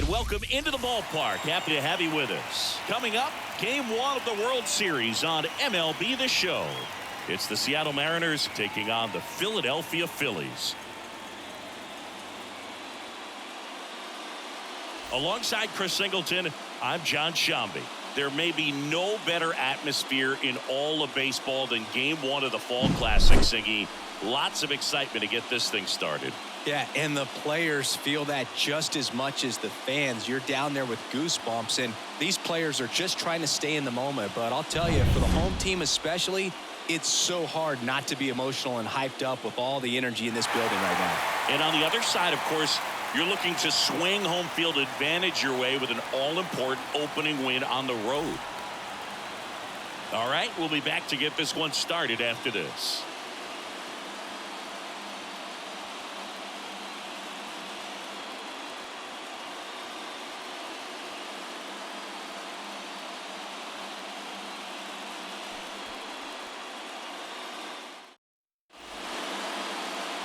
and welcome into the ballpark. Happy to have you with us. Coming up, Game 1 of the World Series on MLB The Show. It's the Seattle Mariners taking on the Philadelphia Phillies. Alongside Chris Singleton, I'm John Shambi. There may be no better atmosphere in all of baseball than Game 1 of the Fall Classic, Singy. Lots of excitement to get this thing started. Yeah, and the players feel that just as much as the fans. You're down there with goosebumps, and these players are just trying to stay in the moment. But I'll tell you, for the home team especially, it's so hard not to be emotional and hyped up with all the energy in this building right now. And on the other side, of course, you're looking to swing home field advantage your way with an all-important opening win on the road. All right, we'll be back to get this one started after this.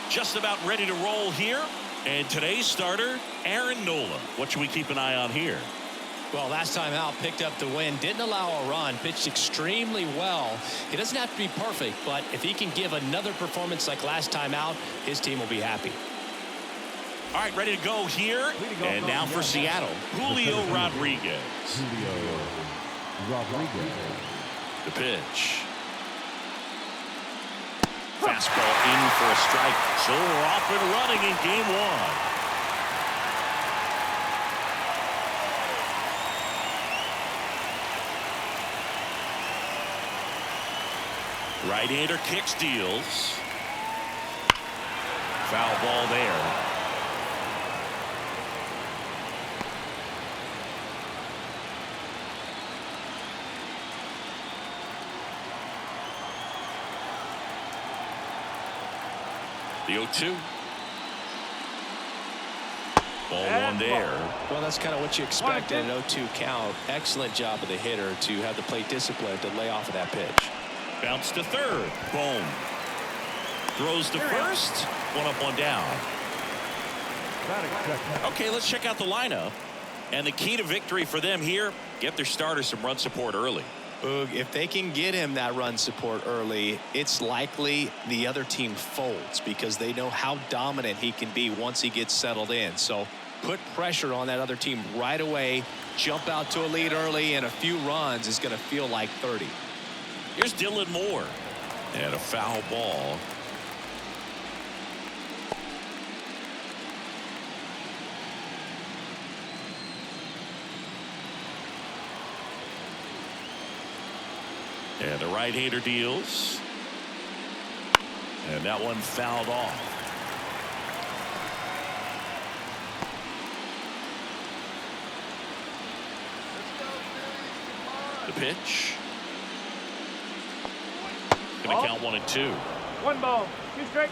Just about ready to roll here. And today's starter, Aaron Nola. What should we keep an eye on here? Well, last time out, picked up the win, didn't allow a run, pitched extremely well. He doesn't have to be perfect, but if he can give another performance like last time out, his team will be happy. All right, ready to go here. And now for Seattle, Julio Rodriguez. The pitch. Fastball in for a strike. So we're off and running in Game 1. Right-hander kicks, deals. Foul ball there. The 0-2. Ball one there. Well, that's kind of what you expect in an 0-2 count. Excellent job of the hitter to have the plate discipline to lay off of that pitch. Bounce to third. Boom. Throws to first. One up, one down. Okay, let's check out the lineup. And the key to victory for them here, get their starter some run support early. If they can get him that run support early, it's likely the other team folds because they know how dominant he can be once he gets settled in. So put pressure on that other team right away. Jump out to a lead early, and a few runs is going to feel like 30. Here's Dylan Moore. And a foul ball. And the right-hander deals. And that one fouled off. The pitch. Going to count 1 and 2. 1 ball. 2 strike.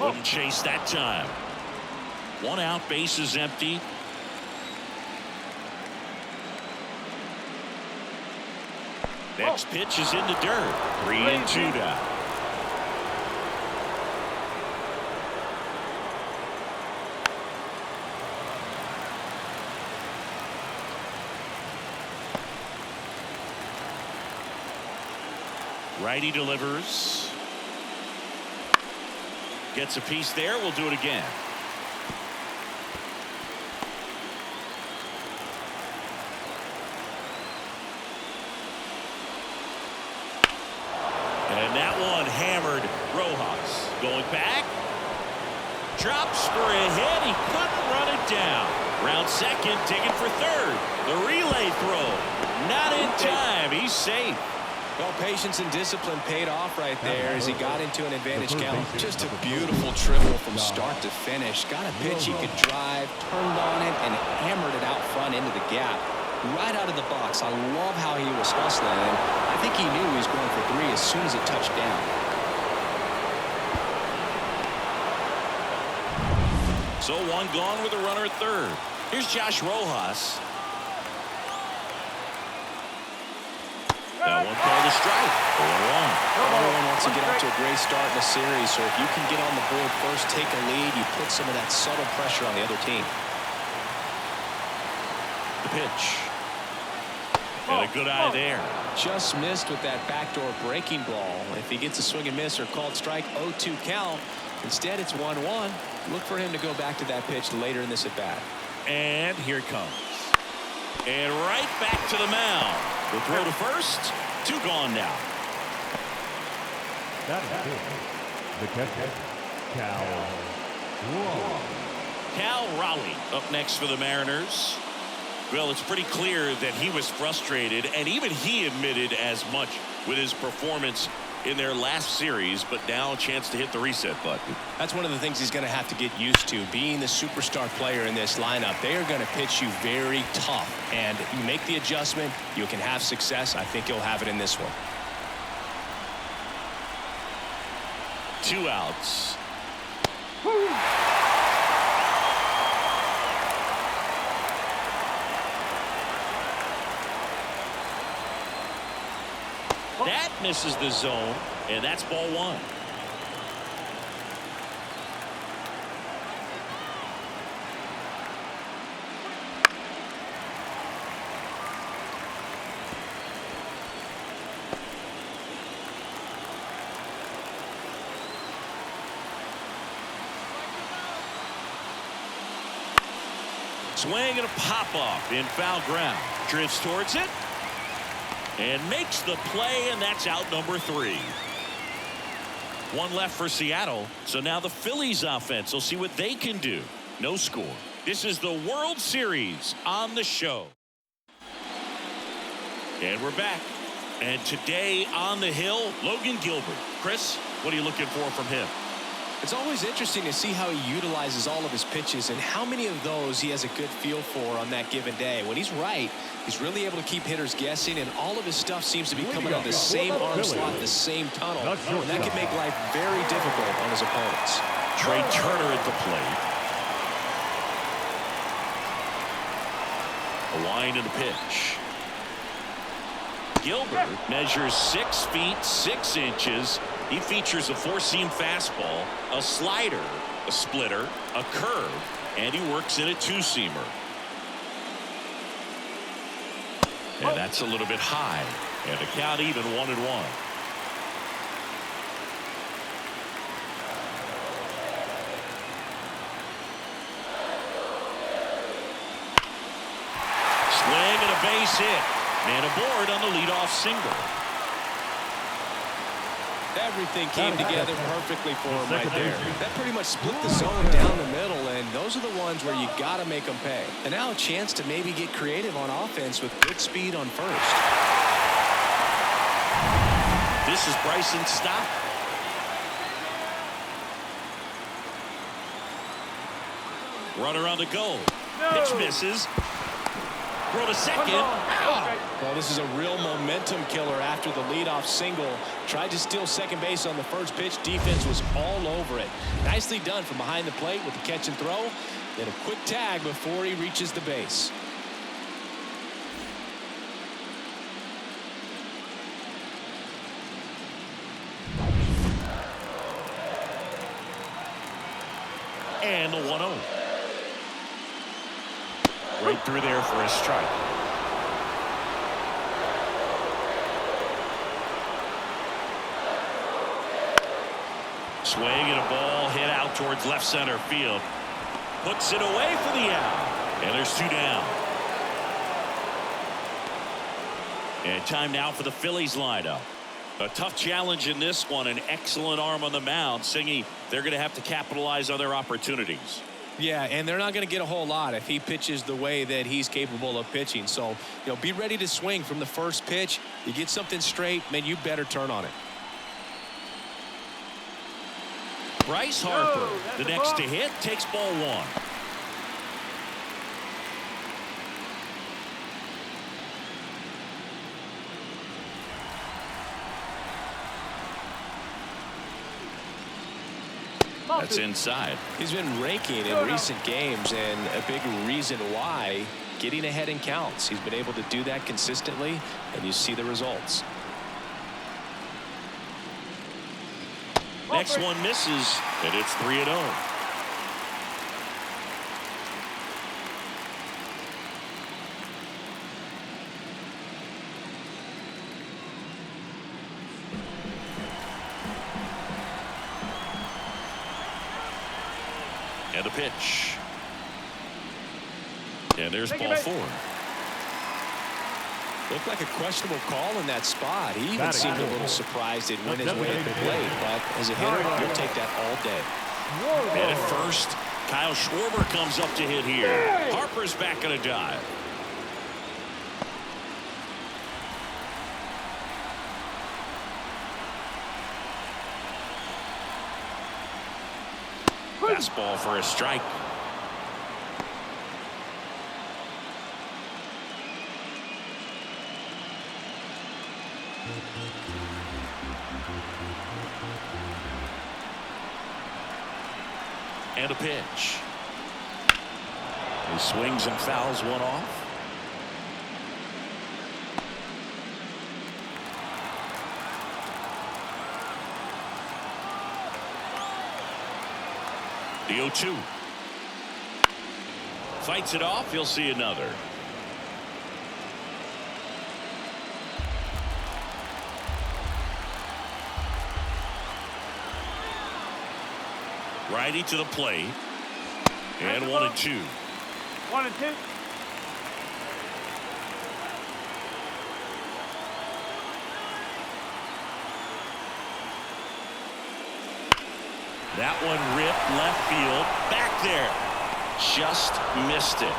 Wouldn't chase that time. 1 out, bases empty. Next pitch is in the dirt. 3 and 2 down. Righty delivers. Gets a piece there. We'll do it again. And that one hammered. Rojas going back. Drops for a hit. He couldn't run it down. Round second, taken for third. The relay throw. Not in time. He's safe. Well, patience and discipline paid off right there as he got into an advantage count. Just a beautiful triple from start to finish. Got a pitch he could drive, turned on it, and hammered it out front into the gap. Right out of the box. I love how he was hustling, and I think he knew he was going for 3 as soon as it touched down. So 1 gone with a runner at third. Here's Josh Rojas. That one called a strike. 0-1. Everyone wants to get out to a great start in the series, so if you can get on the board first, take a lead, you put some of that subtle pressure on the other team. The pitch. And a good eye there. Just missed with that backdoor breaking ball. If he gets a swing and miss or called strike, 0-2 count. Instead, it's 1-1. Look for him to go back to that pitch later in this at-bat. And here it comes. And right back to the mound. The throw to first. 2 gone now. That is it. The catcher, Cal Raleigh up next for the Mariners. Well, it's pretty clear that he was frustrated, and even he admitted as much with his performance in their last series, but now a chance to hit the reset button. That's one of the things he's going to have to get used to, being the superstar player in this lineup. They are going to pitch you very tough, and you make the adjustment, you can have success. I think he'll have it in this one. 2 outs. That misses the zone, and that's ball 1. Swing and a pop-off in foul ground. Drifts towards it. And makes the play, and that's out number 3. 1 left for Seattle. So now the Phillies offense will see what they can do. No score. This is the World Series on the show. And we're back. And today on the hill, Logan Gilbert. Chris, what are you looking for from him? It's always interesting to see how he utilizes all of his pitches and how many of those he has a good feel for on that given day. When he's right, he's really able to keep hitters guessing, and all of his stuff seems to be coming on the same arm slot, the same tunnel. And that can make life very difficult on his opponents. Trey Turner at the plate. A wind and a pitch. Gilbert measures 6 feet 6 inches. He features a 4-seam fastball, a slider, a splitter, a curve, and he works in a 2-seamer. And that's a little bit high. And the count even 1-1. Swing and a base hit. Man aboard on the leadoff single. Everything came together perfectly for him right there. That pretty much split the zone down the middle, and those are the ones where you got to make them pay. And now a chance to maybe get creative on offense with good speed on first. This is Bryson's stop. Runner on the go. Pitch misses. Throw to second. Well, this is a real momentum killer after the leadoff single. Tried to steal second base on the first pitch. Defense was all over it. Nicely done from behind the plate with the catch and throw. Then a quick tag before he reaches the base. And the 1-0. Right through there for a strike. Swing and a ball hit out towards left center field. Puts it away for the out. And there's 2 down. And time now for the Phillies lineup. A tough challenge in this one. An excellent arm on the mound. Singy, they're going to have to capitalize on their opportunities. Yeah, and they're not going to get a whole lot if he pitches the way that he's capable of pitching. So, be ready to swing from the first pitch. You get something straight, man, you better turn on it. Bryce Harper, the next to hit, takes ball 1. That's inside. He's been raking in recent games, and a big reason why, getting ahead in counts. He's been able to do that consistently, and you see the results. Next one misses, and it's 3-0. And a pitch. And there's ball 4. Looked like a questionable call in that spot. He even seemed a little surprised it went his way at the plate, but as a hitter, you'll take that all day. And at first, Kyle Schwarber comes up to hit here. Harper's back on a dive. Fastball for a strike. And a pitch. He swings and fouls one off. The 0-2. Fights it off. He'll see another. Righty to the plate. And 1-2. 1-2. That one ripped left field. Back there. Just missed it.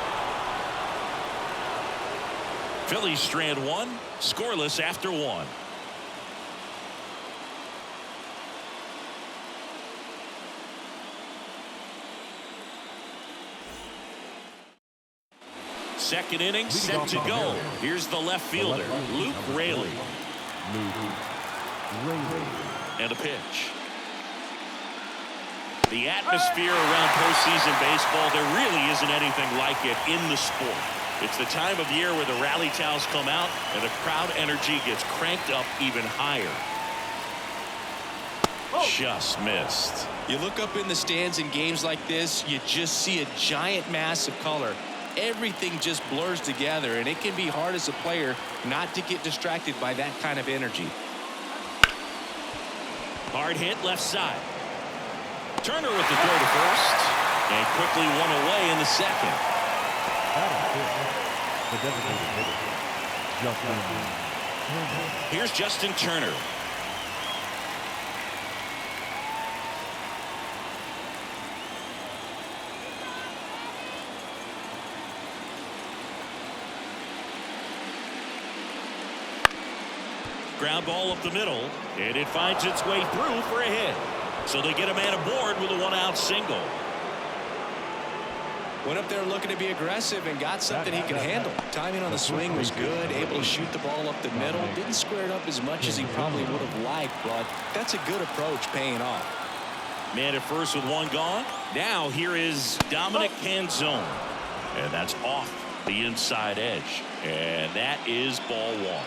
Phillies strand 1. Scoreless after 1. Second inning set to go. Here's the left fielder, Luke Raley. And a pitch. The atmosphere around postseason baseball, there really isn't anything like it in the sport. It's the time of year where the rally towels come out and the crowd energy gets cranked up even higher. Just missed. You look up in the stands in games like this, you just see a giant mass of color. Everything just blurs together, and it can be hard as a player not to get distracted by that kind of energy. Hard hit left side. Turner with the throw to first, and quickly one away in the second. Here's Justin Turner. Ground ball up the middle, and it finds its way through for a hit. So they get a man aboard with a 1-out single. Went up there looking to be aggressive and got something he could handle. Timing on the swing was good, able to shoot the ball up the middle. Didn't square it up as much as he probably would have liked, but that's a good approach paying off. Man at first with 1 gone. Now here is Dominic Canzone. And that's off the inside edge. And that is ball 1.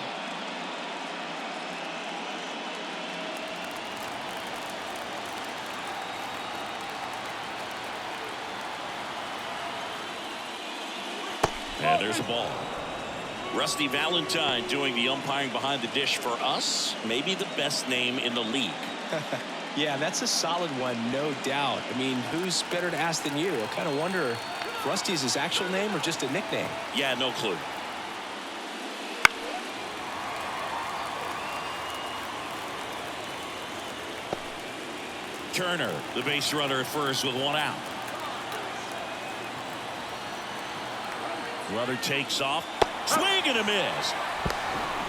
And there's a ball. Rusty Valentine doing the umpiring behind the dish for us. Maybe the best name in the league. Yeah, that's a solid one, no doubt. I mean, who's better to ask than you? I kind of wonder if Rusty is his actual name or just a nickname. Yeah, no clue. Turner, the base runner at first with 1 out. Runner takes off. Swing and a miss.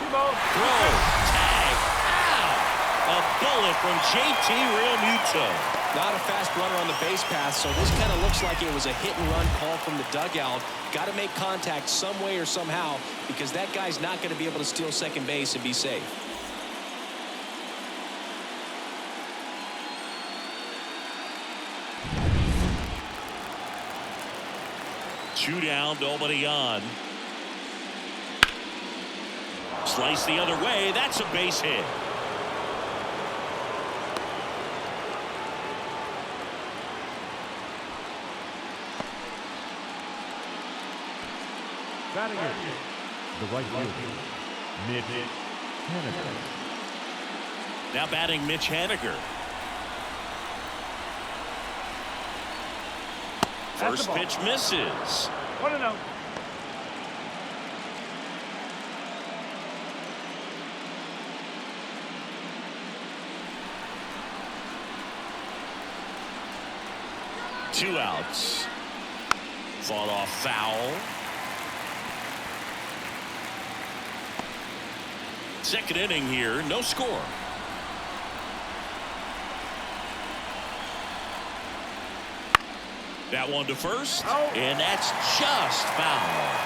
Throw. Tag. Ow. A bullet from JT Realmuto. Not a fast runner on the base path, so this kind of looks like it was a hit-and-run call from the dugout. Got to make contact some way or somehow because that guy's not going to be able to steal second base and be safe. Two down, nobody on. Slice the other way. That's a base hit. Batting it. The right fielder, Mitch Haniger. Now batting Mitch Haniger. First pitch misses. 1-0. Two outs. Fought off foul. Second inning here, no score. That one to first, and that's just foul.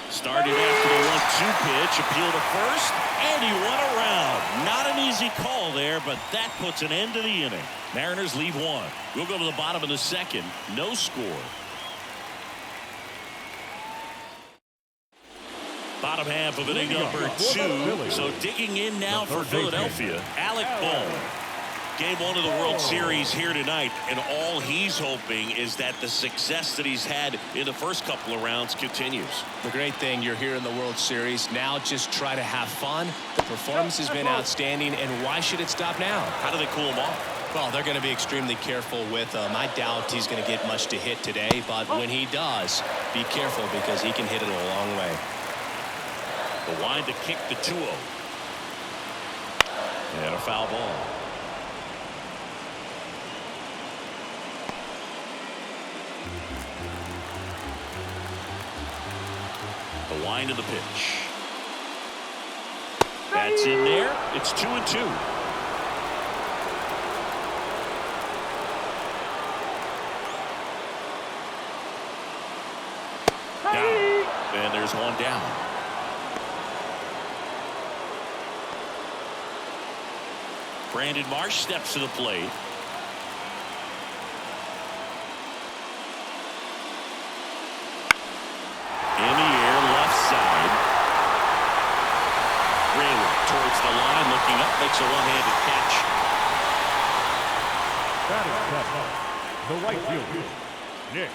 Started after the 1-2 pitch, appeal to first, and he went around. Not an easy call there, but that puts an end to the inning. Mariners lead one. We'll go to the bottom of the second. No score. Bottom half of inning number 2. So digging in now for Philadelphia, Alec Bohm. Game 1 of the World Series here tonight, and all he's hoping is that the success that he's had in the first couple of rounds continues. The great thing, you're here in the World Series. Now just try to have fun. The performance has been outstanding, and why should it stop now? How do they cool him off? Well, they're going to be extremely careful with him. I doubt he's going to get much to hit today, but when he does, be careful because he can hit it a long way. The wind to kick the 2-0. And a foul ball. The wind of the pitch. That's in there. It's 2-2. Down. And there's one down. Brandon Marsh steps to the plate. In the air, left side. Raylor towards the line, looking up, makes a one-handed catch. Batting the right fielder, Nick.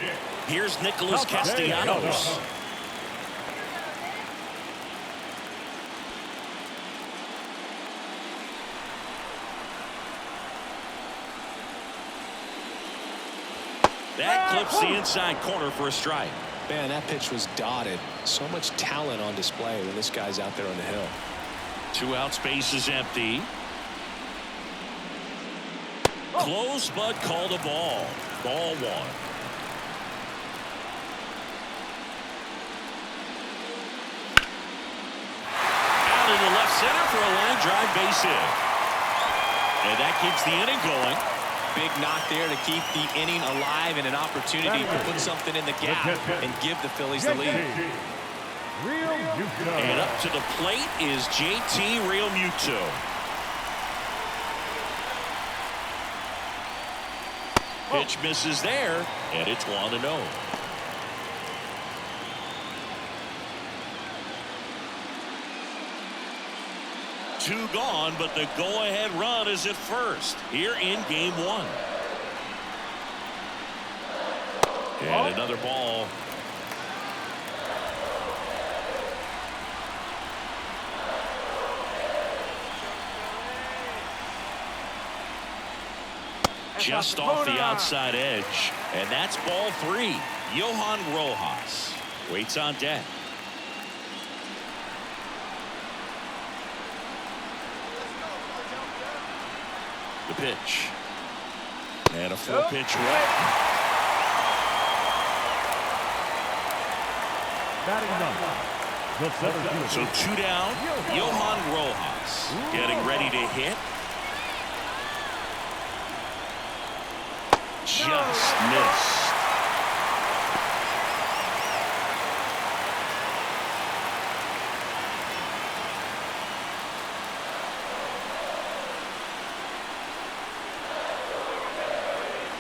Here's Nicholas Castellanos. That clips the inside corner for a strike. Man, that pitch was dotted. So much talent on display when this guy's out there on the hill. 2 out, space is empty. Close, but called a ball. Ball 1. Out into left center for a line drive base hit. And that keeps the inning going. Big knock there to keep the inning alive and an opportunity to put something in the gap and give the Phillies the lead. And up to the plate is JT Realmuto. Pitch misses there, and it's 1-0. Two gone, but the go-ahead run is at first here in game 1. And another ball. Just off the outside edge, and that's ball 3. Johan Rojas waits on deck. The pitch. And a 4-pitch walk. So 2 down. Johan Rojas getting ready to hit. Just missed.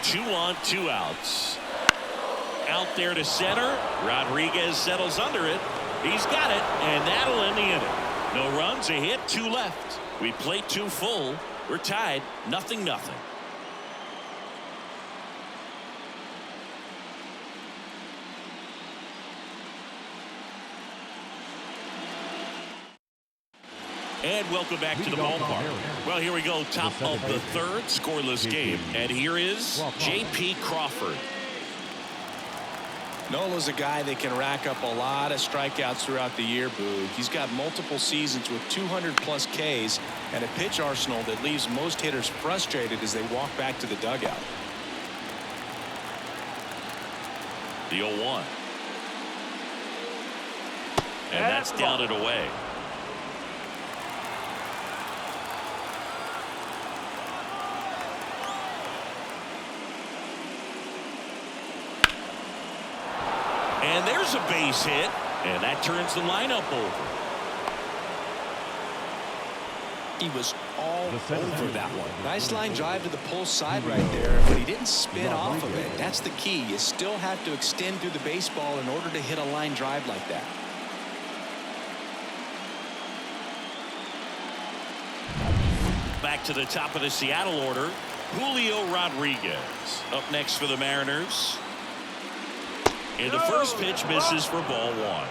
Two on, 2 outs. Out there to center. Rodriguez settles under it. He's got it, and that'll end the inning. No runs, a hit, 2 left. We play 2 full. We're tied 0-0. And welcome back to the ballpark. Well, here we go, top of the third, scoreless game. And here is J.P. Crawford. Nola's a guy that can rack up a lot of strikeouts throughout the year, Boog. He's got multiple seasons with 200-plus Ks and a pitch arsenal that leaves most hitters frustrated as they walk back to the dugout. The 0-1. And that's down and away. And there's a base hit, and that turns the lineup over. He was all over that one. Nice line drive to the pull side right there, but he didn't spin off of it. That's the key. You still have to extend through the baseball in order to hit a line drive like that. Back to the top of the Seattle order, Julio Rodriguez. Up next for the Mariners. And the first pitch misses for ball one.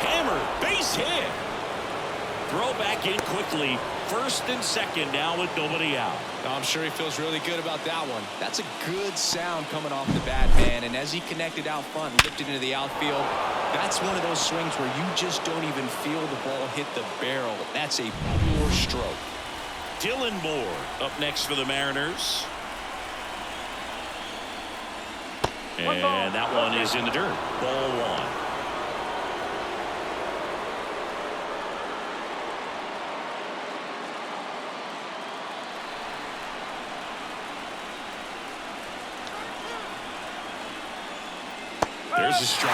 Hammered, base hit. Throw back in quickly. First and second now with nobody out. I'm sure he feels really good about that one. That's a good sound coming off the bat, man. And as he connected out front and lifted into the outfield, that's one of those swings where you just don't even feel the ball hit the barrel. That's a pure stroke. Dylan Moore up next for the Mariners. And that one is in the dirt. Ball one. There's a strike.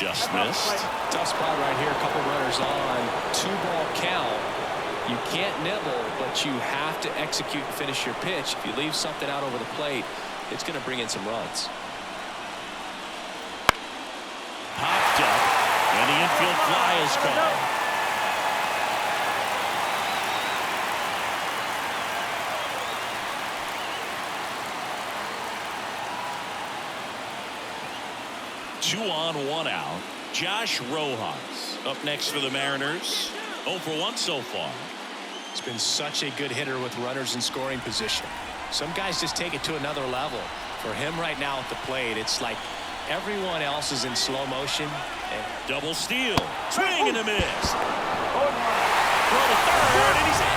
Just missed. Tough spot right here. A couple runners on. 2-ball count. You can't nibble, but you have to execute and finish your pitch. If you leave something out over the plate, it's going to bring in some runs. Popped up, and the infield fly is called. Two on, one out. Josh Rojas up next for the Mariners. 0 for 1 so far. He's been such a good hitter with runners in scoring position. Some guys just take it to another level. For him right now at the plate, it's like everyone else is in slow motion. And double steal. Swing and a miss. Throw to third, and he's out.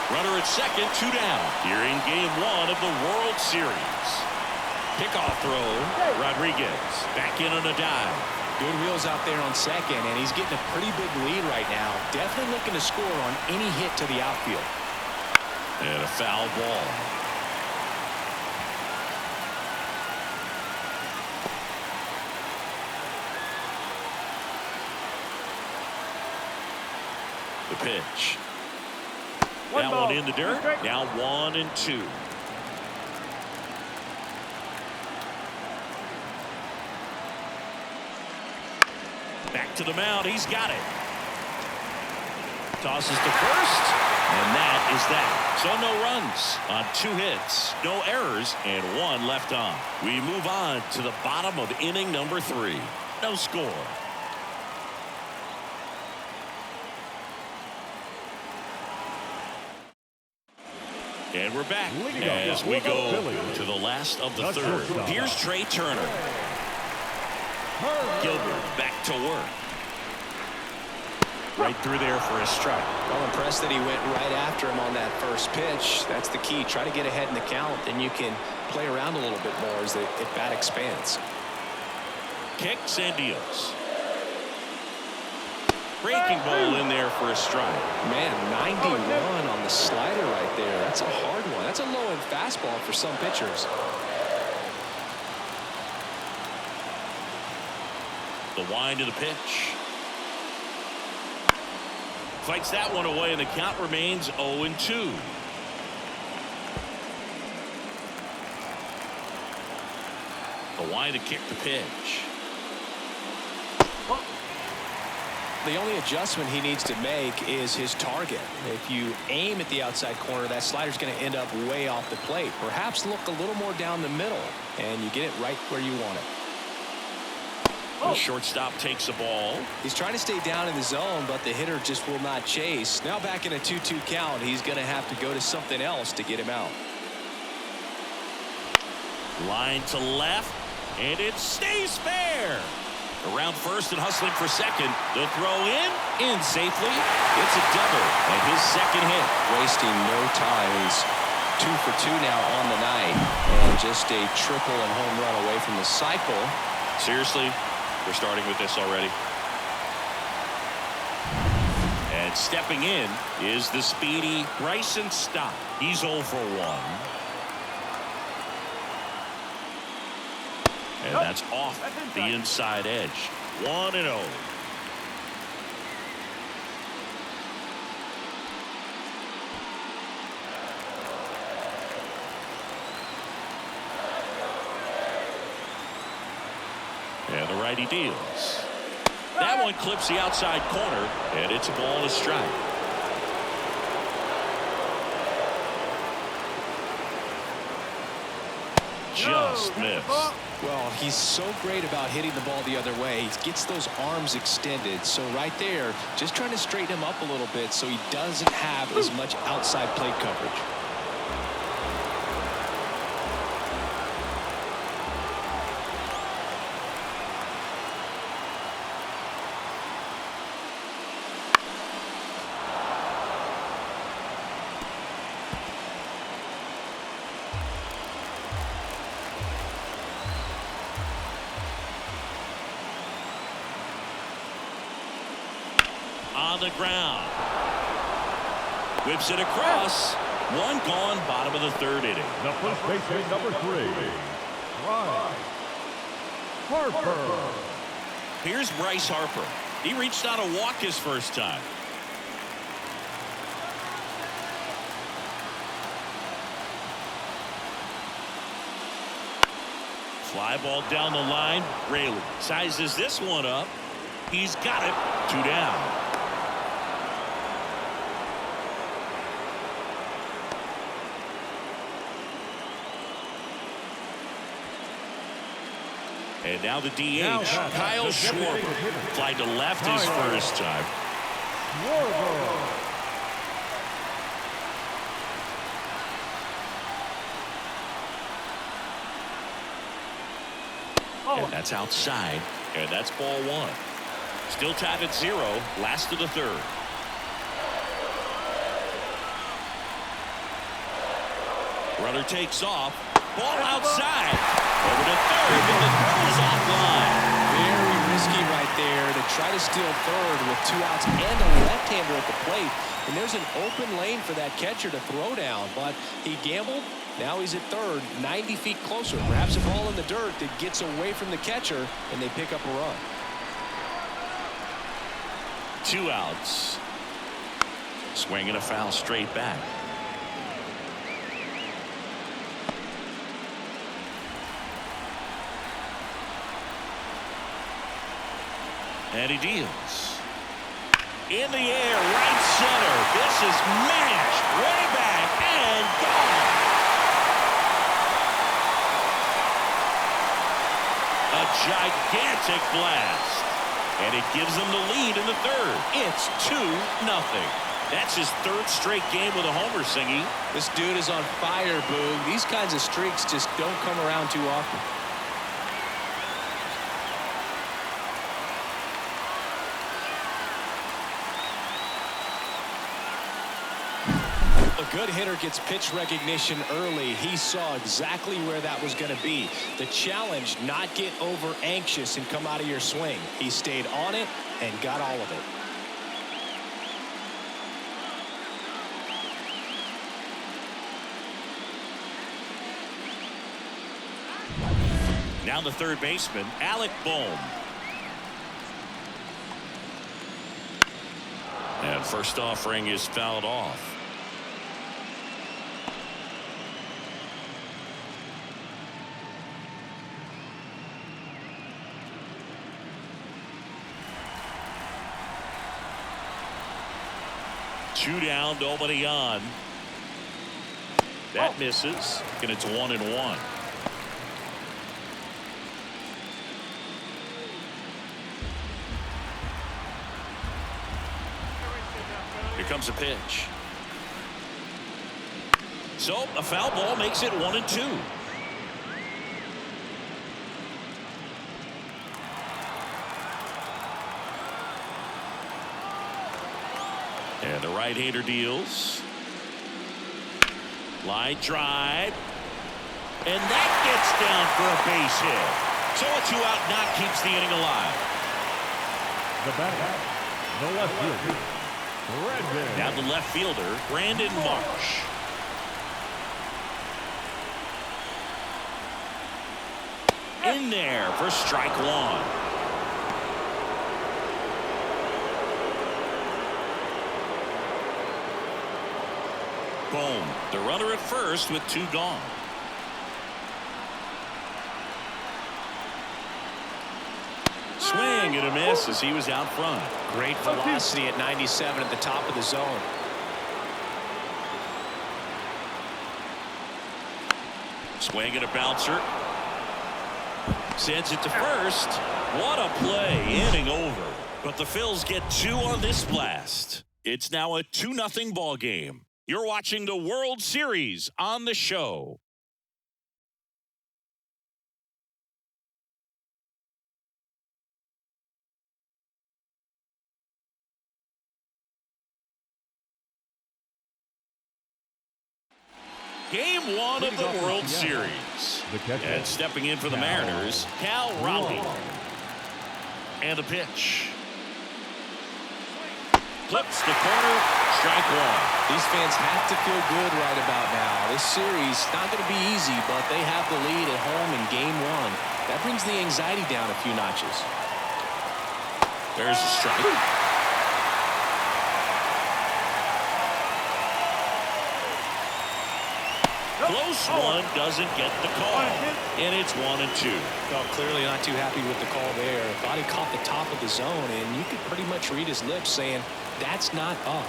Runner at second, 2 down. Here in game 1 of the World Series. Kickoff throw. Rodriguez back in on a dive. Good wheels out there on second, and he's getting a pretty big lead right now. Definitely looking to score on any hit to the outfield. And a foul ball. The pitch. That one in the dirt. Now 1 and 2. Back to the mound. He's got it. Tosses to first. And that is that. So no runs on 2 hits. No errors and 1 left on. We move on to the bottom of inning number 3. No score. And we're back as we go to the last of the third. Here's Trey Turner. Gilbert back to work. Right through there for a strike. Well, impressed that he went right after him on that first pitch. That's the key. Try to get ahead in the count, then you can play around a little bit more as the bat expands. Kicks and deals. Breaking ball in there for a strike. Man, 91 on the slider right That's a hard one. That's a low-end fastball for some pitchers. The wind of the pitch. Fights that one away, and the count remains 0-2. The wind to kick the pitch. The only adjustment he needs to make is his target. If you aim at the outside corner, that slider's going to end up way off the plate. Perhaps look a little more down the middle, and you get it right where you want it. The shortstop takes the ball. He's trying to stay down in the zone, but the hitter just will not chase. Now back in a 2-2 count, he's going to have to go to something else to get him out. Line to left, and it stays fair. Around first and hustling for second. The throw in safely. It's a double and his second hit. Wasting no time. He's 2 for 2 now on the night, and just a triple and home run away from the cycle. Seriously, we're starting with this already. And stepping in is the speedy Bryson Stott. He's 0 for 1. And that's off the inside edge. 1-0. And the righty deals. That one clips the outside corner, and it's a ball and a strike. Just missed. Well, he's so great about hitting the ball the other way. He gets those arms extended. So right there, just trying to straighten him up a little bit so he doesn't have as much outside plate coverage. On the ground. Whips it across. One gone, bottom of the third inning. The first baseman, number 3, Bryce Harper. Here's Bryce Harper. He reached out a walk his first time. Fly ball down the line. Raley sizes this one up. He's got it. 2 down. And now the DH, Kyle Schwarber. Fly to left his first time. And that's outside. And that's ball 1. Still tied at 0. Last of the third. Runner takes off. Ball outside. Over to third, and the throw is offline. Very risky right there to try to steal third with 2 outs and a left-hander at the plate. And there's an open lane for that catcher to throw down, but he gambled. Now he's at third, 90 feet closer. Grabs a ball in the dirt that gets away from the catcher, and they pick up a run. 2 outs. Swinging a foul straight back. And he deals. In the air, right center. This is mashed way back and gone. A gigantic blast. And it gives them the lead in the third. It's 2-0. That's his 3rd straight game with a homer, Singy. This dude is on fire, Boog. These kinds of streaks just don't come around too often. A good hitter gets pitch recognition early. He saw exactly where that was going to be. The challenge, not get over anxious and come out of your swing. He stayed on it and got all of it. Now the third baseman, Alec Bohm. And first offering is fouled off. Two down, nobody on. That misses, and it's 1-1. Here comes a pitch. So a foul ball makes it 1-2. And the right-hander deals. Line drive. And that gets down for a base hit. So a 2-out knock keeps the inning alive. The batter, the left fielder, Redman. Now the left fielder, Brandon Marsh. In there for strike one. Boom. The runner at first with two gone. Swing and a miss as he was out front. Great velocity at 97 at the top of the zone. Swing and a bouncer. Sends it to first. What a play. Inning over. But the Phils get two on this blast. It's now a 2-0 ball game. You're watching the World Series on the show. Game one of the World Series. And stepping in for the Mariners, Cal Raleigh. And a pitch. Flips the corner, strike one. These fans have to feel good right about now. This series not going to be easy, but they have the lead at home in game one. That brings the anxiety down a few notches. There's a strike. Close one, doesn't get the call. And it's 1-2. Well, clearly not too happy with the call there. Thought he caught the top of the zone, and you could pretty much read his lips saying, that's not up.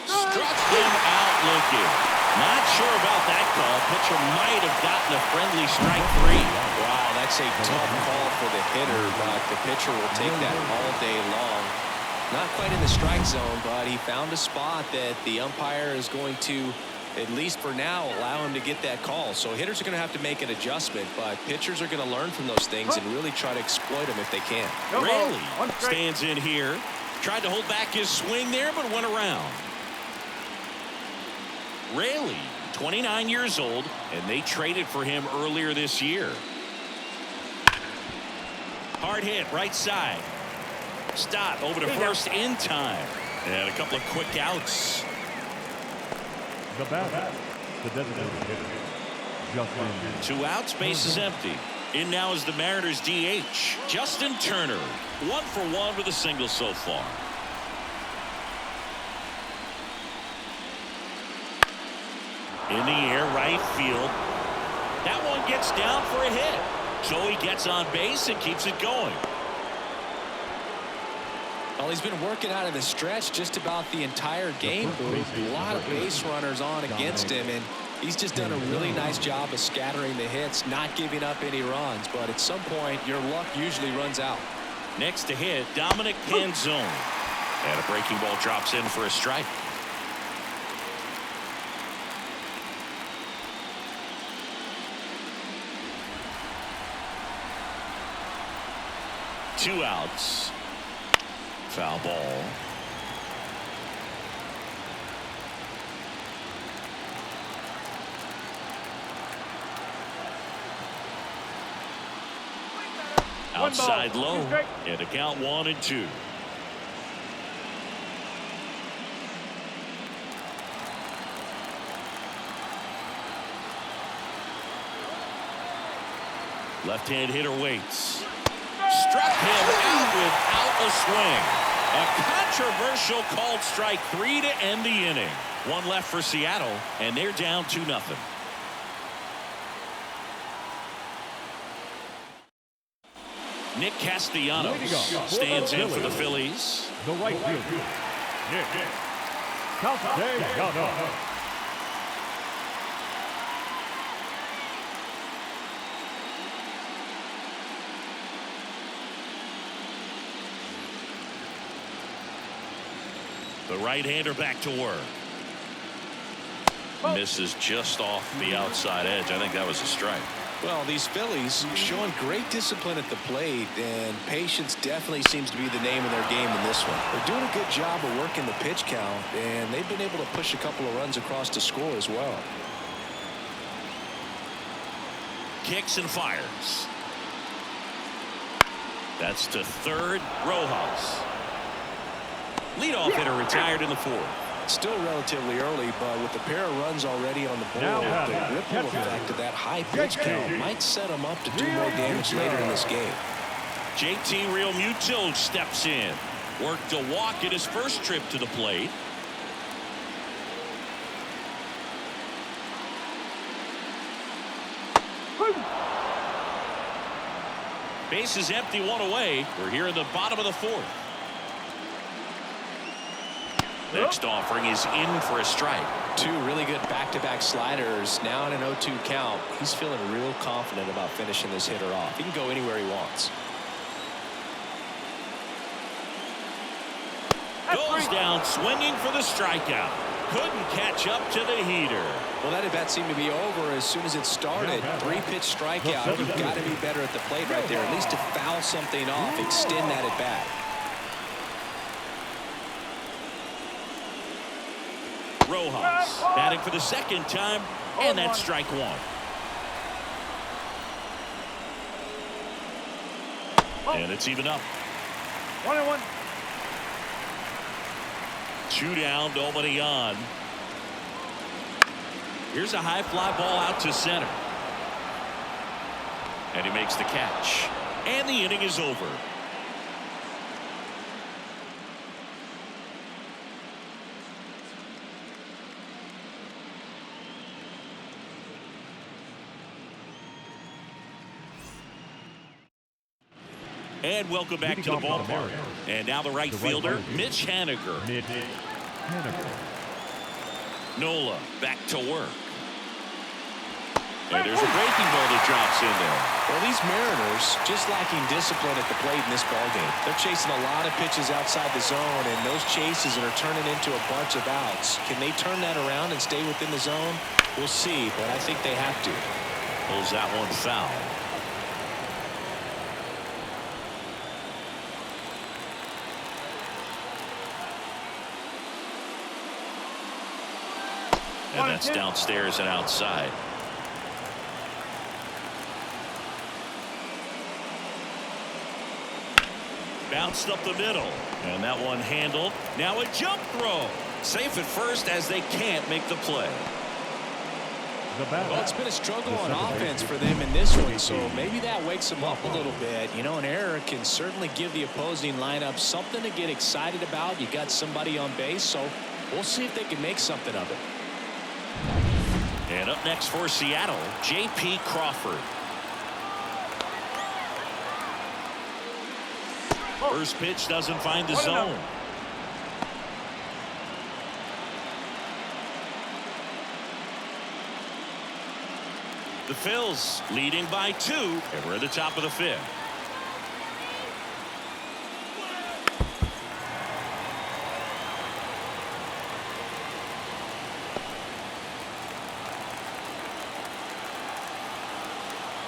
Struck him out looking. Not sure about that call. Pitcher might have gotten a friendly strike three. Wow, that's a tough call for the hitter, but the pitcher will take that all day long. Not quite in the strike zone, but he found a spot that the umpire is going to, at least for now, allow him to get that call. So hitters are going to have to make an adjustment, but pitchers are going to learn from those things and really try to exploit them if they can. Raleigh stands in here. Tried to hold back his swing there, but went around. Raleigh, 29 years old, and they traded for him earlier this year. Hard hit, right side. Stop over to first in time. And a couple of quick outs. The batter, the designated hitter, Justin. 2 outs, base is empty. In now is the Mariners DH, Justin Turner. 1 for 1 with a single so far. In the air, right field. That one gets down for a hit. So he gets on base and keeps it going. Well, he's been working out of the stretch just about the entire game. A lot of base runners on against him, and he's just done a really nice job of scattering the hits, not giving up any runs. But at some point, your luck usually runs out. Next to hit, Dominic Canzone. And a breaking ball drops in for a strike. Two outs. Foul ball. Outside low. And a count 1-2. Left-hand hitter waits. Struck him out without a swing. A controversial called strike 3 to end the inning. One left for Seattle, and they're down 2-0. Nick Castellanos stands in for the Phillies. The right fielder, Nick Castellanos. The right-hander back to work. Misses just off the outside edge. I think that was a strike. Well, these Phillies showing great discipline at the plate, and patience definitely seems to be the name of their game in this one. They're doing a good job of working the pitch count, and they've been able to push a couple of runs across to score as well. Kicks and fires. That's to third. Rojas. Leadoff hitter retired in the fourth. Still relatively early, but with the pair of runs already on the board, the ripple effect of that high pitch count might set them up to do more damage later in this game. JT Realmuto steps in. Worked a walk at his first trip to the plate. Base is empty, one away. We're here in the bottom of the fourth. Next offering is in for a strike. Two really good back-to-back sliders. Now in an 0-2 count. He's feeling real confident about finishing this hitter off. He can go anywhere he wants. Goes down swinging for the strikeout. Couldn't catch up to the heater. Well, that at-bat seemed to be over as soon as it started. Three-pitch strikeout. You've got to be better at the plate right there. At least to foul something off, extend that at-bat. Rojas batting for the second time, and that's strike one. And it's even up. 1-1. 2 down, nobody on. Here's a high fly ball out to center. And he makes the catch. And the inning is over. And welcome back to the ballpark. And now the right fielder, Mitch Haniger. Nola back to work. And there's a breaking ball that drops in there. Well, these Mariners just lacking discipline at the plate in this ballgame. They're chasing a lot of pitches outside the zone, and those chases are turning into a bunch of outs. Can they turn that around and stay within the zone? We'll see, but I think they have to. Pulls that one foul. And that's downstairs and outside. Bounced up the middle. And that one handled. Now a jump throw. Safe at first as they can't make the play. Well, it's been a struggle on offense for them in this one, so maybe that wakes them up a little bit. You know, an error can certainly give the opposing lineup something to get excited about. You got somebody on base, so we'll see if they can make something of it. And up next for Seattle, J.P. Crawford. First pitch doesn't find the zone. The Phils leading by 2, and we're at the top of the fifth.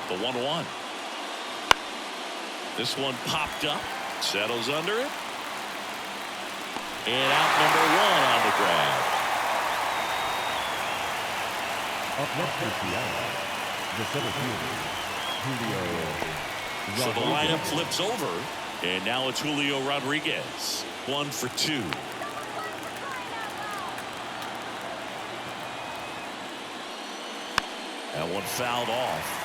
The 1-1. This one popped up, settles under it, and out number 1 on the grab. Up next for Seattle, the center fielder, Julio. So the lineup flips over, and now it's Julio Rodriguez. 1 for 2. That one fouled off.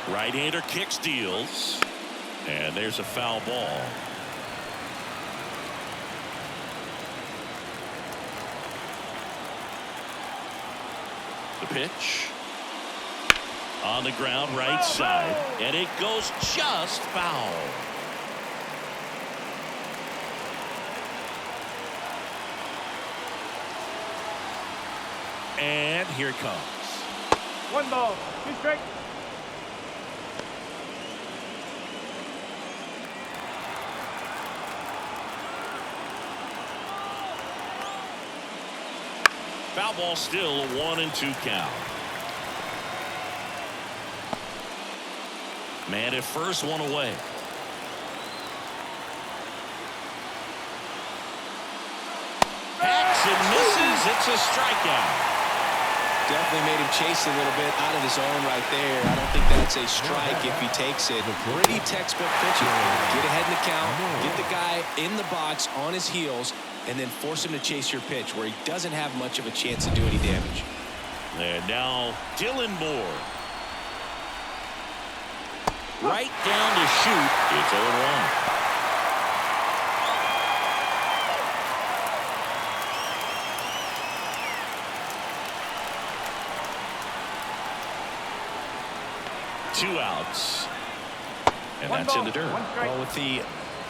Right-hander kicks, deals, and there's a foul ball. The pitch on the ground, right side, and it goes just foul. And here it comes. 1 ball, 2 strikes. Foul ball, still a 1-2 count. Man at first, one away. Hacks and misses. It's a strikeout. Definitely made him chase a little bit out of his zone right there. I don't think that's a strike if he takes it. Pretty textbook pitching. Get ahead in the count, get the guy in the box on his heels, and then force him to chase your pitch where he doesn't have much of a chance to do any damage. And now Dylan Moore. Right down to shoot. It's 0-1. Two outs. And that's in the dirt. Well, with the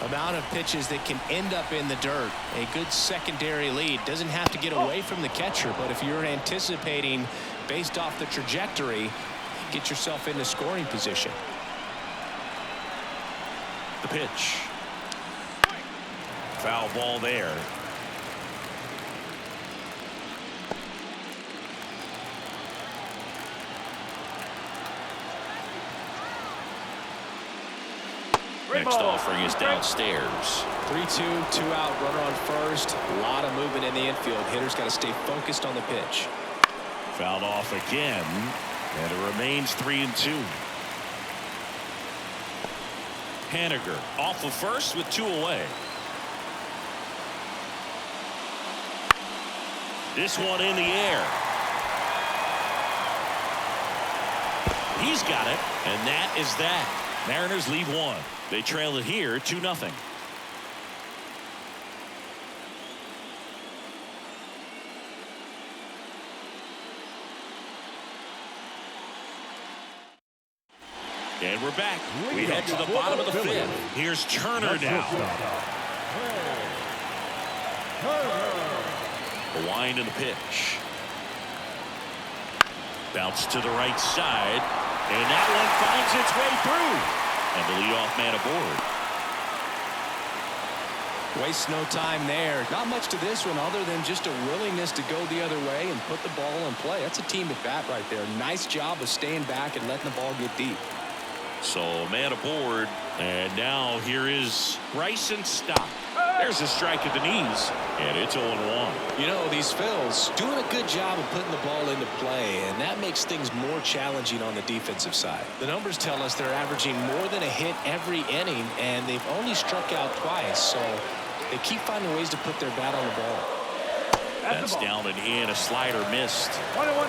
amount of pitches that can end up in the dirt, a good secondary lead. Doesn't have to get away from the catcher, but if you're anticipating based off the trajectory, get yourself into scoring position. The pitch. Foul ball there. Next offering is downstairs. 3-2, 2-out, runner on first. A lot of movement in the infield. Hitter's got to stay focused on the pitch. Fouled off again, and it remains 3-2. Haniger off of first with 2 away. This one in the air. He's got it, and that is that. Mariners lead 1. They trail it here 2-0. And we're back. We head to the bottom of the 5th. Here's Turner now. The wind and the pitch. Bounce to the right side. And that one finds its way through. And the leadoff man aboard. Waste no time there. Not much to this one other than just a willingness to go the other way and put the ball in play. That's a team at bat right there. Nice job of staying back and letting the ball get deep. So man aboard. And now here is Bryson Stott. There's a strike at the knees. And it's 0-1. You know, these Phils doing a good job of putting the ball into play, and that makes things more challenging on the defensive side. The numbers tell us they're averaging more than a hit every inning, and they've only struck out twice, so they keep finding ways to put their bat on the ball. That's down and in. A slider missed. 1-1.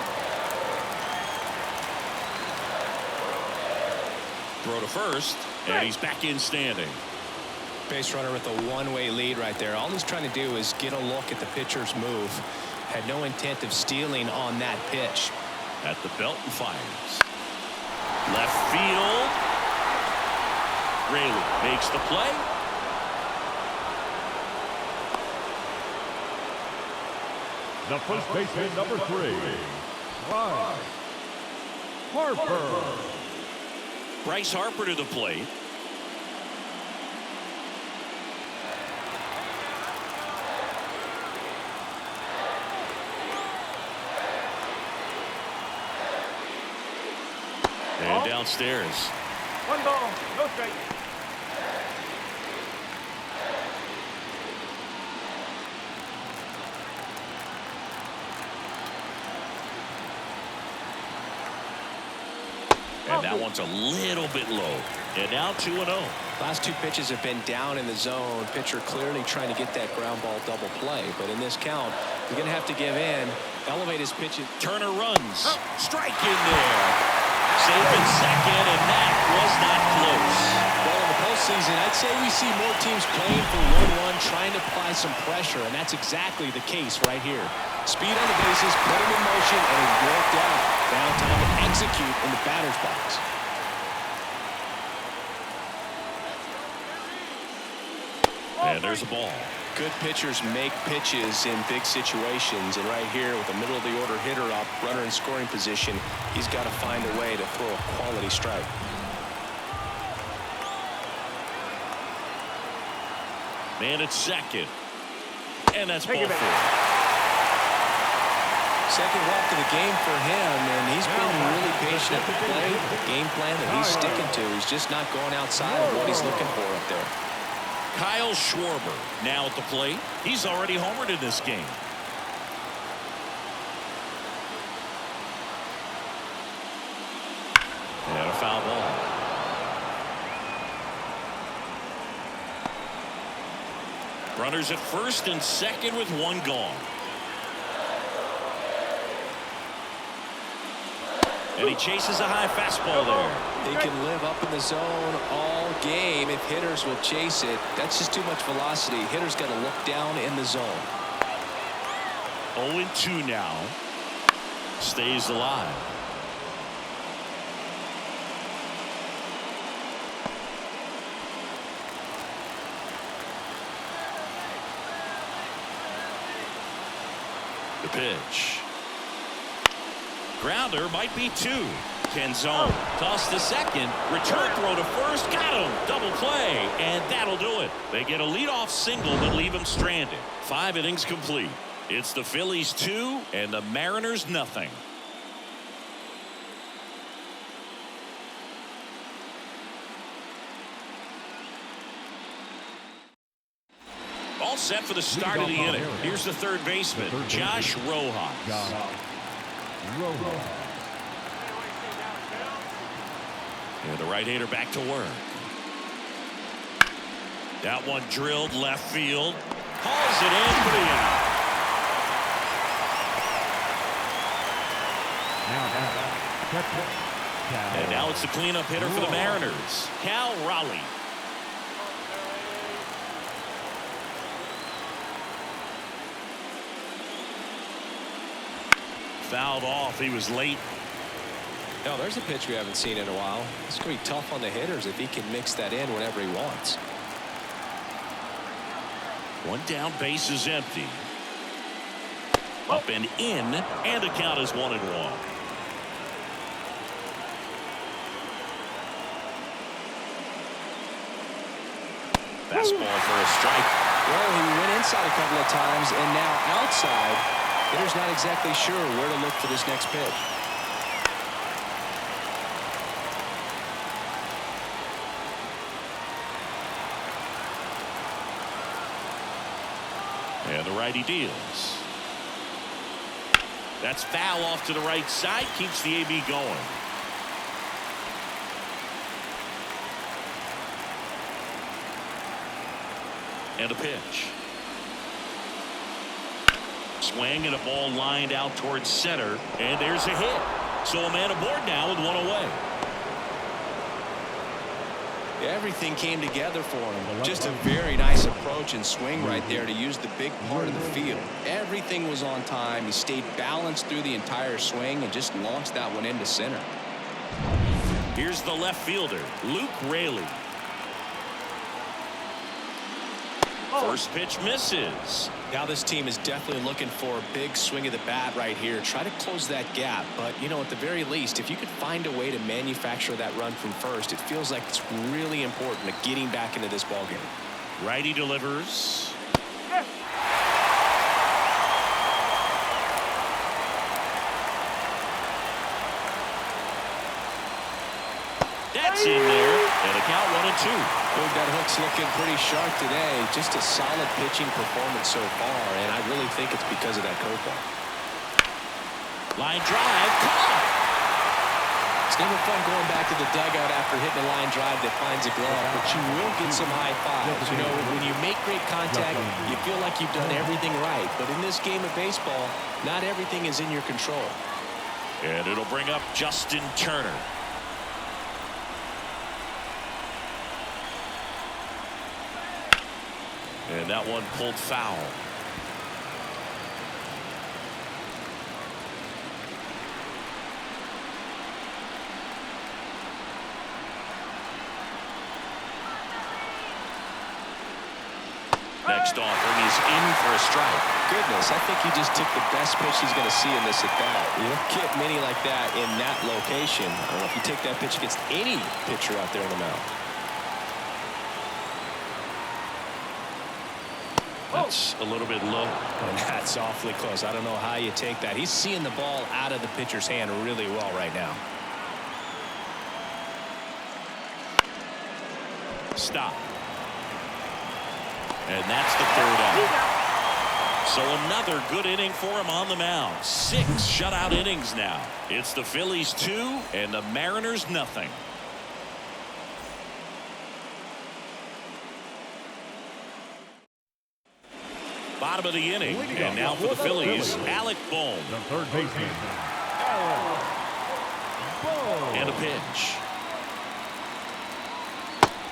Throw to first, and he's back in standing. Base runner with a one-way lead right there. All he's trying to do is get a look at the pitcher's move. Had no intent of stealing on that pitch. At the belt and fires. Left field. Rayleigh makes the play. The first baseman, number 3, Bryce Harper. Bryce Harper to the plate. And downstairs. 1 ball, no strike. And that one's a little bit low. And now 2-0. Last 2 pitches have been down in the zone. Pitcher clearly trying to get that ground ball double play. But in this count, you're going to have to give in. Elevate his pitches. Turner runs. Strike in there. safe in second, and that was not close. Well, in the postseason, I'd say we see more teams playing for 1-1, trying to apply some pressure, and that's exactly the case right here. Speed on the bases, put him in motion, and it worked out. Now time to execute in the batter's box. And there's a ball. Good pitchers make pitches in big situations, and right here with a middle-of-the-order hitter up, runner in scoring position, he's got to find a way to throw a quality strike. Man at second. And that's ball Take it back. 4. Second walk of the game for him, and he's been really patient at the plate. The game plan that he's sticking to, he's just not going outside of what he's looking for up there. Kyle Schwarber now at the plate. He's already homered in this game. And a foul ball. Runners at first and second with one gone. And he chases a high fastball there. They can live up in the zone all game if hitters will chase it. That's just too much velocity. Hitters got to look down in the zone. 0-2 now. Stays alive. The pitch. Grounder might be 2. Canzone toss to second. Return throw to first. Got him. Double play. And that'll do it. They get a leadoff single but leave him stranded. 5 innings complete. It's the Phillies 2 and the Mariners nothing. All set for the start of the inning. Here's the third baseman, Josh Rojas. And the right-hander back to work. That one drilled left field. Hauls it in for the out. And now it's the cleanup hitter for the Mariners, Cal Raleigh. Fouled off. He was late. Now, there's a pitch we haven't seen in a while. It's going to be tough on the hitters if he can mix that in whenever he wants. One down, base is empty. Up and in, and the count is 1-1. Fastball for a strike. Well, he went inside a couple of times, and now outside. Hitter's not exactly sure where to look for this next pitch. And the righty deals. That's foul off to the right side. Keeps the AB going. And a pitch. Swing and a ball lined out towards center. And there's a hit. So a man aboard now with one away. Everything came together for him. Just a very nice approach and swing right there to use the big part of the field. Everything was on time. He stayed balanced through the entire swing and just launched that one into center. Here's the left fielder, Luke Raley. First pitch misses. Now this team is definitely looking for a big swing of the bat right here. Try to close that gap. But, you know, at the very least, if you could find a way to manufacture that run from first, it feels like it's really important to getting back into this ballgame. Righty delivers. That's in there. And the count 1-2. Well, that hook's looking pretty sharp today. Just a solid pitching performance so far, and I really think it's because of that curveball. Line drive, caught. It's never fun going back to the dugout after hitting a line drive that finds a glove, but you will get some high fives. You know, when you make great contact, you feel like you've done everything right. But in this game of baseball, not everything is in your control. And it'll bring up Justin Turner. And that one pulled foul. Next offering is in for a strike. Goodness, I think he just took the best pitch he's going to see in this at bat. You don't get many like that in that location. I don't know if you take that pitch against any pitcher out there in the mound. That's a little bit low. And that's awfully close. I don't know how you take that. He's seeing the ball out of the pitcher's hand really well right now. Stop. And that's the third out. So another good inning for him on the mound. 6 shutout innings now. It's the Phillies 2 and the Mariners nothing. Bottom of the inning. And now for the Phillies, Alec Bohm. The third baseman, And a pitch.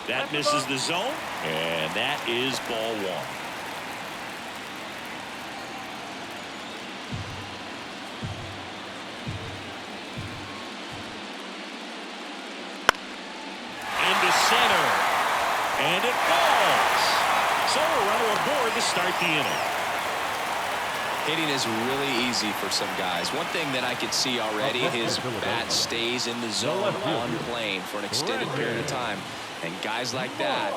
That misses the zone, and that is ball 1. Into center, and it falls. So a runner aboard to start the inning. Hitting is really easy for some guys. One thing that I could see already, his bat stays in the zone on plane for an extended period of time. And guys like that,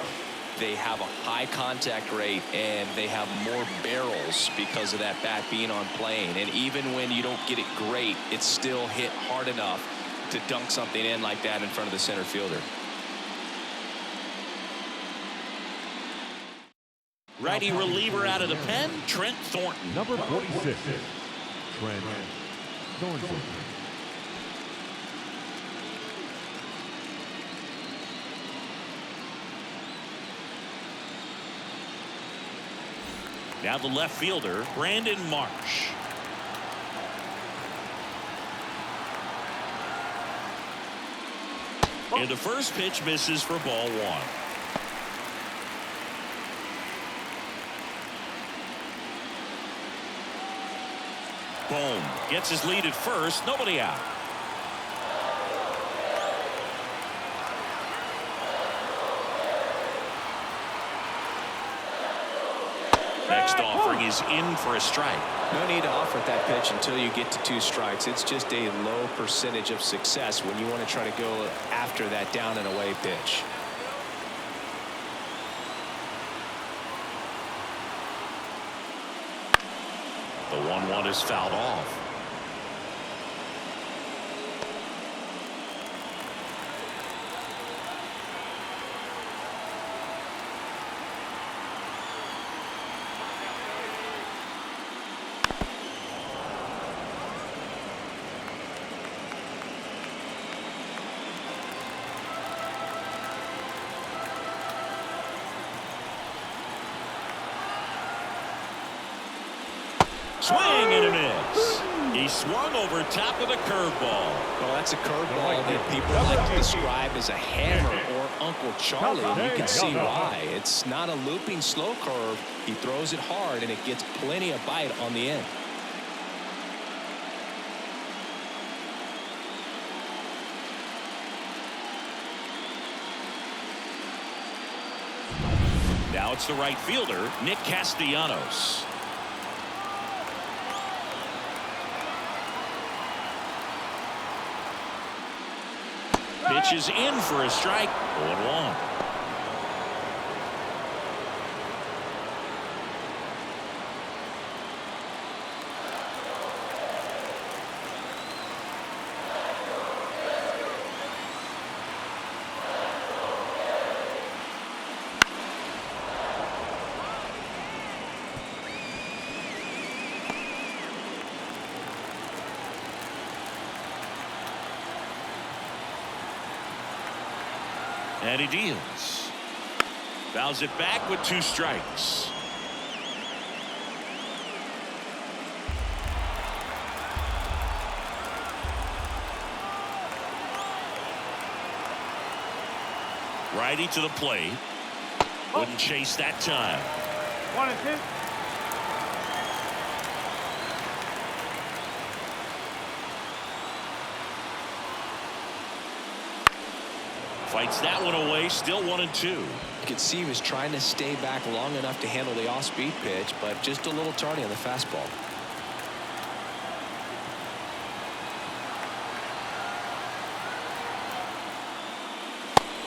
they have a high contact rate and they have more barrels because of that bat being on plane. And even when you don't get it great, it's still hit hard enough to dunk something in like that in front of the center fielder. Righty reliever out of the pen, Trent Thornton. number 46, Trent Thornton. Now the left fielder, Brandon Marsh. And the first pitch misses for ball 1. Bohm gets his lead at first, nobody out. Next offering is in for a strike. No need to offer that pitch until you get to 2 strikes. It's just a low percentage of success when you want to try to go after that down and away pitch. The 1-1 is fouled off. Swing and a miss. He swung over top of the curveball. Well, that's a curveball that people like to describe as a hammer or Uncle Charlie, and you can see why. It's not a looping slow curve. He throws it hard, and it gets plenty of bite on the end. Now it's the right fielder, Nick Castellanos. Pitch is in for a strike. 0-1. And he deals. Fouls it back with 2 strikes. Righty to the plate. Wouldn't chase that time. 1-2. Fights that one away. Still 1-2. You could see he was trying to stay back long enough to handle the off-speed pitch, but just a little tardy on the fastball.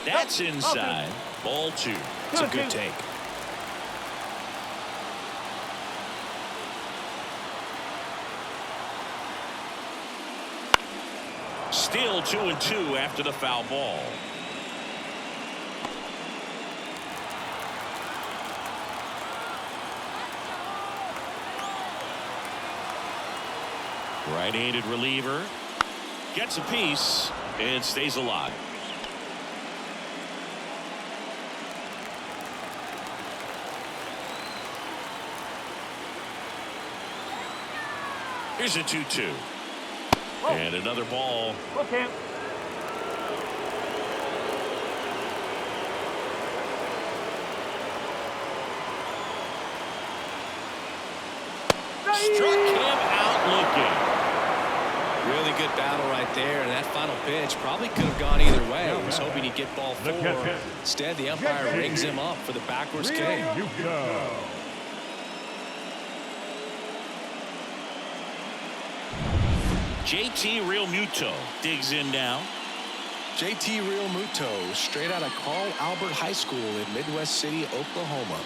That's inside. Ball 2. It's a good take. Still 2-2 after the foul ball. Right-handed reliever gets a piece and stays alive. Here's a 2-2. And another ball. Okay. Struck him out looking. Really good battle right there, and that final pitch probably could have gone either way. He was hoping he'd get ball 4. Instead, the umpire rings him up for the backwards K. JT Realmuto digs in now. JT Realmuto, straight out of Carl Albert High School in Midwest City, Oklahoma.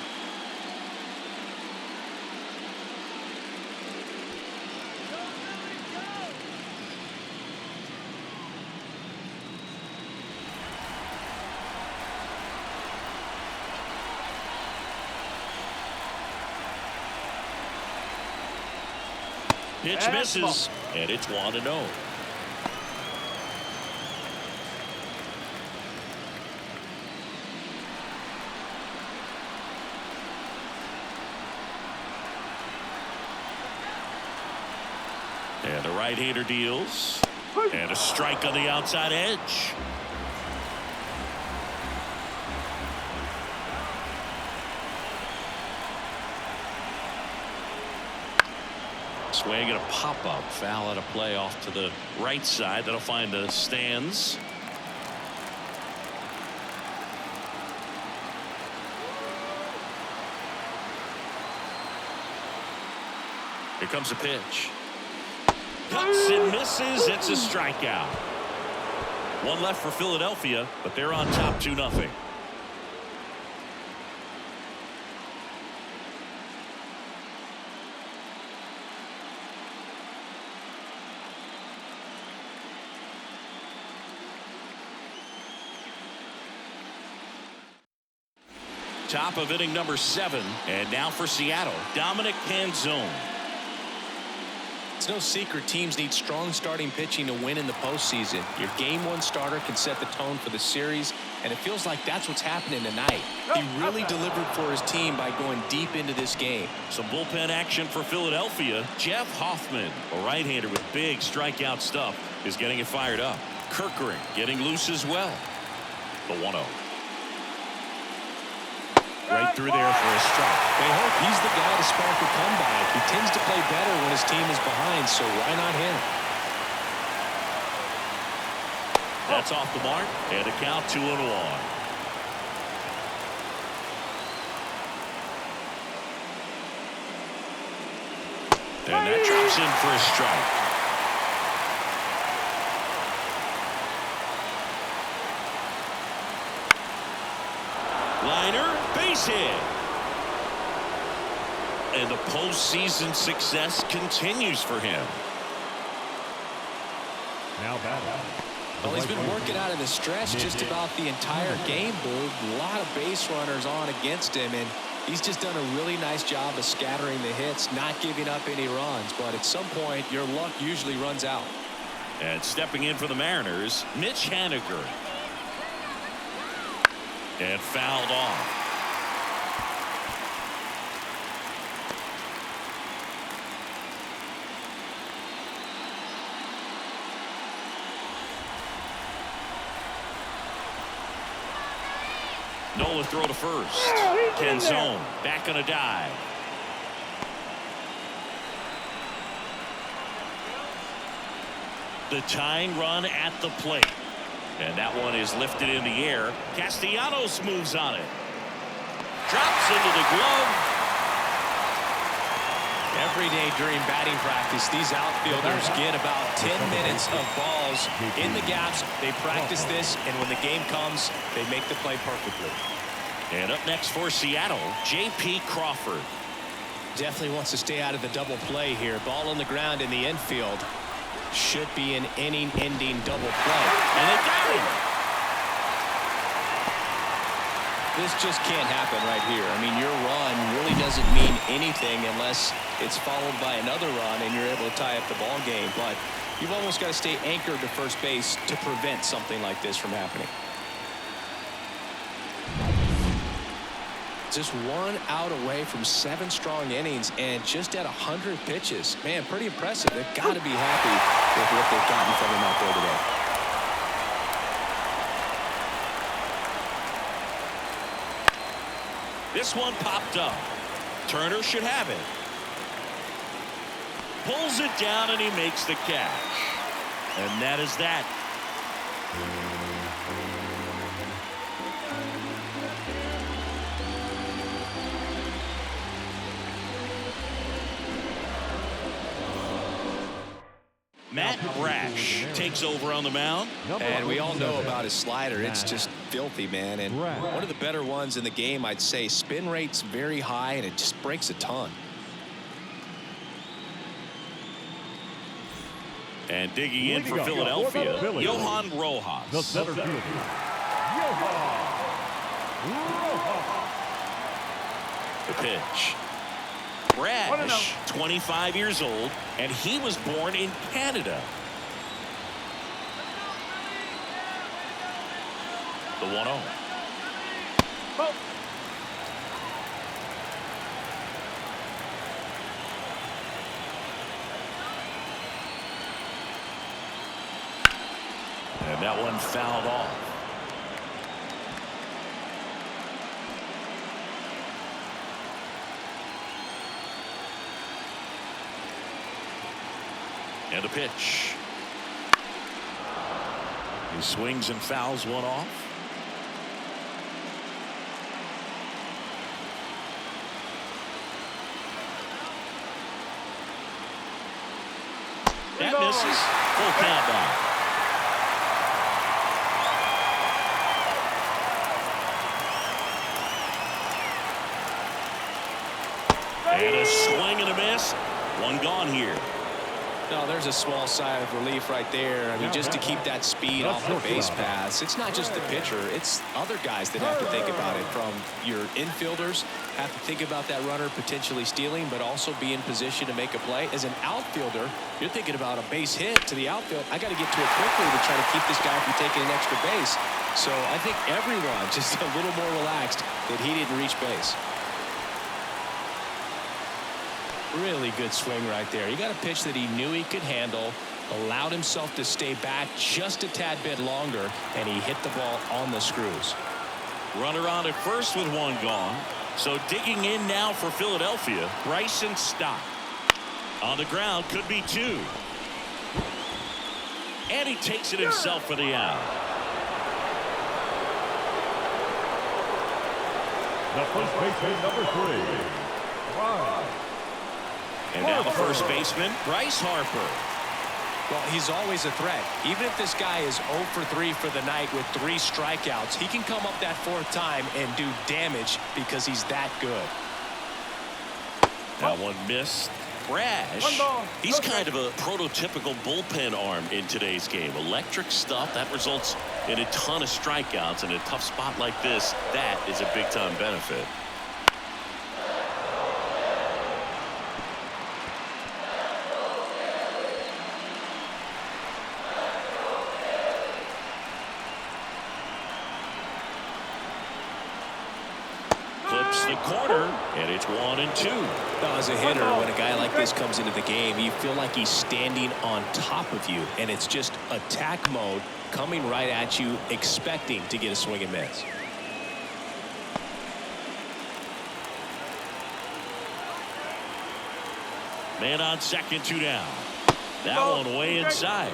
Pitch misses, and it's 1-0. And the right-hander deals. And a strike on the outside edge. Swing and a pop-up foul at a play off to the right side. That'll find the stands. Here comes a pitch. Cuts and misses. It's a strikeout. One left for Philadelphia, but they're on top 2-0. Top of inning number 7, and now for Seattle, Dominic Canzone. It's no secret teams need strong starting pitching to win in the postseason. Your game 1 starter can set the tone for the series, and it feels like that's what's happening tonight. He really delivered for his team by going deep into this game. Some bullpen action for Philadelphia. Jeff Hoffman, a right-hander with big strikeout stuff, is getting it fired up. Kirkering getting loose as well. The 1-0. Right through there for a strike. They hope he's the guy to spark a comeback. He tends to play better when his team is behind, so why not him? That's off the mark, and a count 2-1. And that drops in for a strike. Liner, base hit. And the postseason success continues for him. Now batting. Well, he's been working out of the stretch just about the entire game, Boog. A lot of base runners on against him, and he's just done a really nice job of scattering the hits, not giving up any runs. But at some point, your luck usually runs out. And stepping in for the Mariners, Mitch Haniger. And fouled off. Nola throw to first. Ken zone. Back on a dive. The tying run at the plate. And that one is lifted in the air. Castellanos moves on it. Drops into the glove. Every day during batting practice, these outfielders get about 10 minutes of balls in the gaps. They practice this, and when the game comes, they make the play perfectly. And up next for Seattle, J.P. Crawford. Definitely wants to stay out of the double play here. Ball on the ground in the infield. Should be an inning-ending double play. And they got him. This just can't happen right here. I mean, your run really doesn't mean anything unless it's followed by another run and you're able to tie up the ball game. But you've almost got to stay anchored to first base to prevent something like this from happening. Just 1 out away from 7 strong innings and just at 100 pitches. Man, pretty impressive. They've got to be happy with what they've gotten from him out there today. This one popped up. Turner should have it. Pulls it down and he makes the catch. And that is that. Matt Brash takes over on the mound. And we all know about his slider. It's just filthy, man. And one of the better ones in the game, I'd say. Spin rate's very high, and it just breaks a ton. And digging in for Philadelphia, Johan Rojas. The center fielder, Johan Rojas. The pitch. Brash, 25 years old, and he was born in Canada. The 1-0. And that one fouled off. And a pitch. He swings and fouls one off. That misses. Full count now. And a swing and a miss. One gone here. No, there's a small sigh of relief right there. I mean, just to keep that speed off the base paths. It's not just the pitcher. It's other guys that have to think about it. From your infielders have to think about that runner potentially stealing, but also be in position to make a play. As an outfielder, you're thinking about a base hit to the outfield. I got to get to it quickly to try to keep this guy from taking an extra base. So I think everyone just a little more relaxed that he didn't reach base. Really good swing right there. He got a pitch that he knew he could handle, allowed himself to stay back just a tad bit longer, and he hit the ball on the screws. Runner on at first with one gone. So digging in now for Philadelphia, Bryson Stott. On the ground, could be 2. And he takes it himself for the out. The first baseman, number 3. And now the first baseman, Bryce Harper. Well, he's always a threat. Even if this guy is 0 for 3 for the night with 3 strikeouts, he can come up that 4th time and do damage because he's that good. That one missed. Brash, he's kind of a prototypical bullpen arm in today's game. Electric stuff that results in a ton of strikeouts. In a tough spot like this, that is a big-time benefit. Clips the corner, and it's 1-2. Now, as a hitter, when a guy like this comes into the game, you feel like he's standing on top of you, and it's just attack mode coming right at you, expecting to get a swing and miss. And on second, 2 down. That one way inside.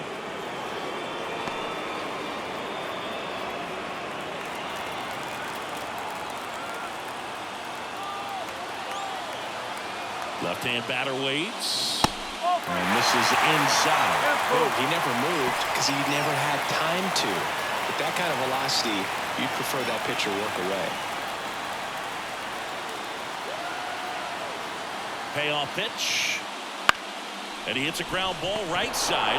Left-hand batter waits. And this is inside. Oh, he never moved because he never had time to. With that kind of velocity, you'd prefer that pitcher work away. Payoff pitch. And he hits a ground ball right side.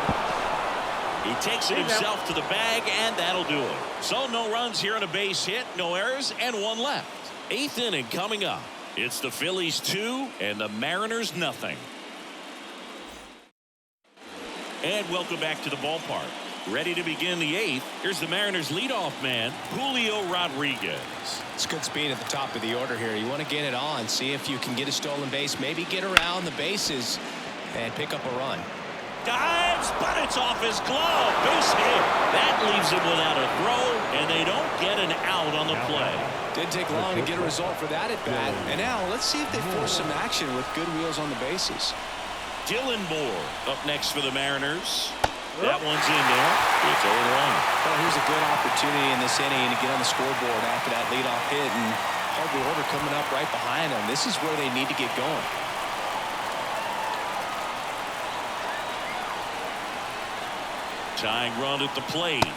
He takes it himself to the bag, and that'll do it. So no runs here on a base hit, no errors, and 1 left. 8th inning coming up. It's the Phillies 2 and the Mariners nothing. And welcome back to the ballpark. Ready to begin the 8th. Here's the Mariners leadoff man, Julio Rodriguez. It's good speed at the top of the order here. You want to get it on, see if you can get a stolen base, maybe get around the bases and pick up a run. Dives, but it's off his glove. Base hit. That leaves him without a throw, and they don't get an out on the play. Didn't take long to get a result for that at bat. And now let's see if they force some action with good wheels on the bases. Dylan Moore up next for the Mariners. That one's in there. It's 0-1. Well, here's a good opportunity in this inning to get on the scoreboard after that leadoff hit, and hard order coming up right behind them. This is where they need to get going. Tying run at the plate.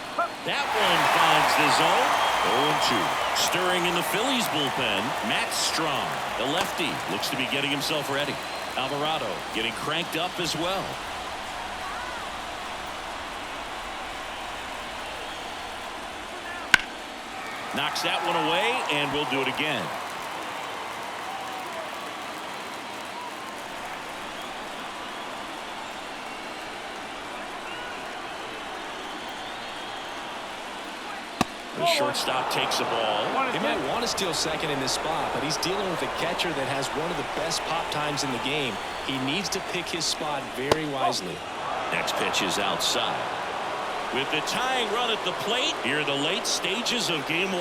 That one finds the zone. 0-2. Stirring in the Phillies bullpen, Matt Strong. The lefty looks to be getting himself ready. Alvarado getting cranked up as well. Knocks that one away, and we'll do it again. The shortstop takes the ball. He might want to steal second in this spot, but he's dealing with a catcher that has one of the best pop times in the game. He needs to pick his spot very wisely. Next pitch is outside. With the tying run at the plate, here are the late stages of game 1.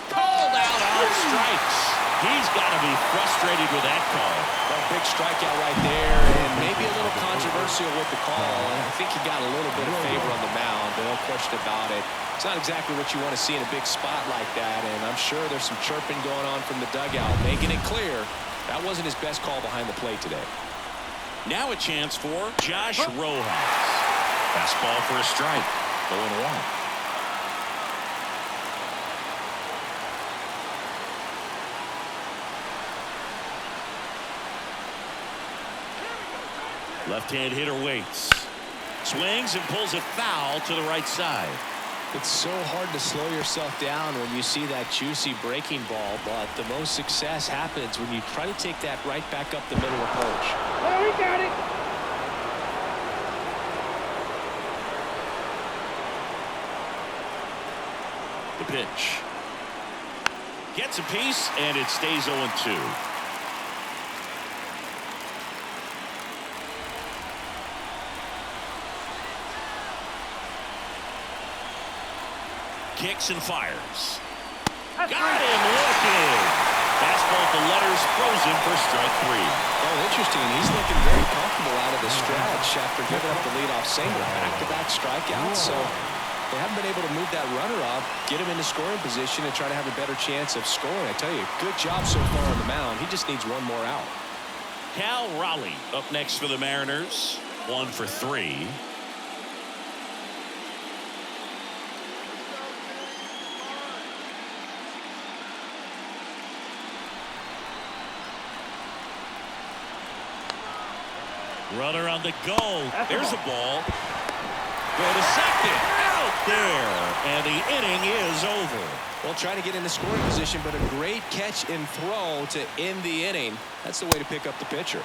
Called out on strikes. He's got to be frustrated with that call. A big strikeout right there, and maybe a little controversial with the call. I think he got a little bit of favor on the mound, no question about it. It's not exactly what you want to see in a big spot like that, and I'm sure there's some chirping going on from the dugout, making it clear that wasn't his best call behind the plate today. Now a chance for Josh Rojas. Fastball for a strike. 0-1. Left-hand hitter waits. Swings and pulls it foul to the right side. It's so hard to slow yourself down when you see that juicy breaking ball, but the most success happens when you try to take that right back up the middle approach. Oh, we got it. The pitch. Gets a piece, and it stays 0-2. Kicks and fires. Got him looking. Fastball at the letters, frozen for strike 3. Oh, interesting. He's looking very comfortable out of the stretch after giving up the leadoff single. Back-to-back strikeouts, so they haven't been able to move that runner up, get him into scoring position, and try to have a better chance of scoring. I tell you, good job so far on the mound. He just needs one more out. Cal Raleigh up next for the Mariners. 1 for 3. Runner on the go. There's a ball. Go to second. Out there. And the inning is over. Well, trying to get into scoring position, but a great catch and throw to end the inning. That's the way to pick up the pitcher.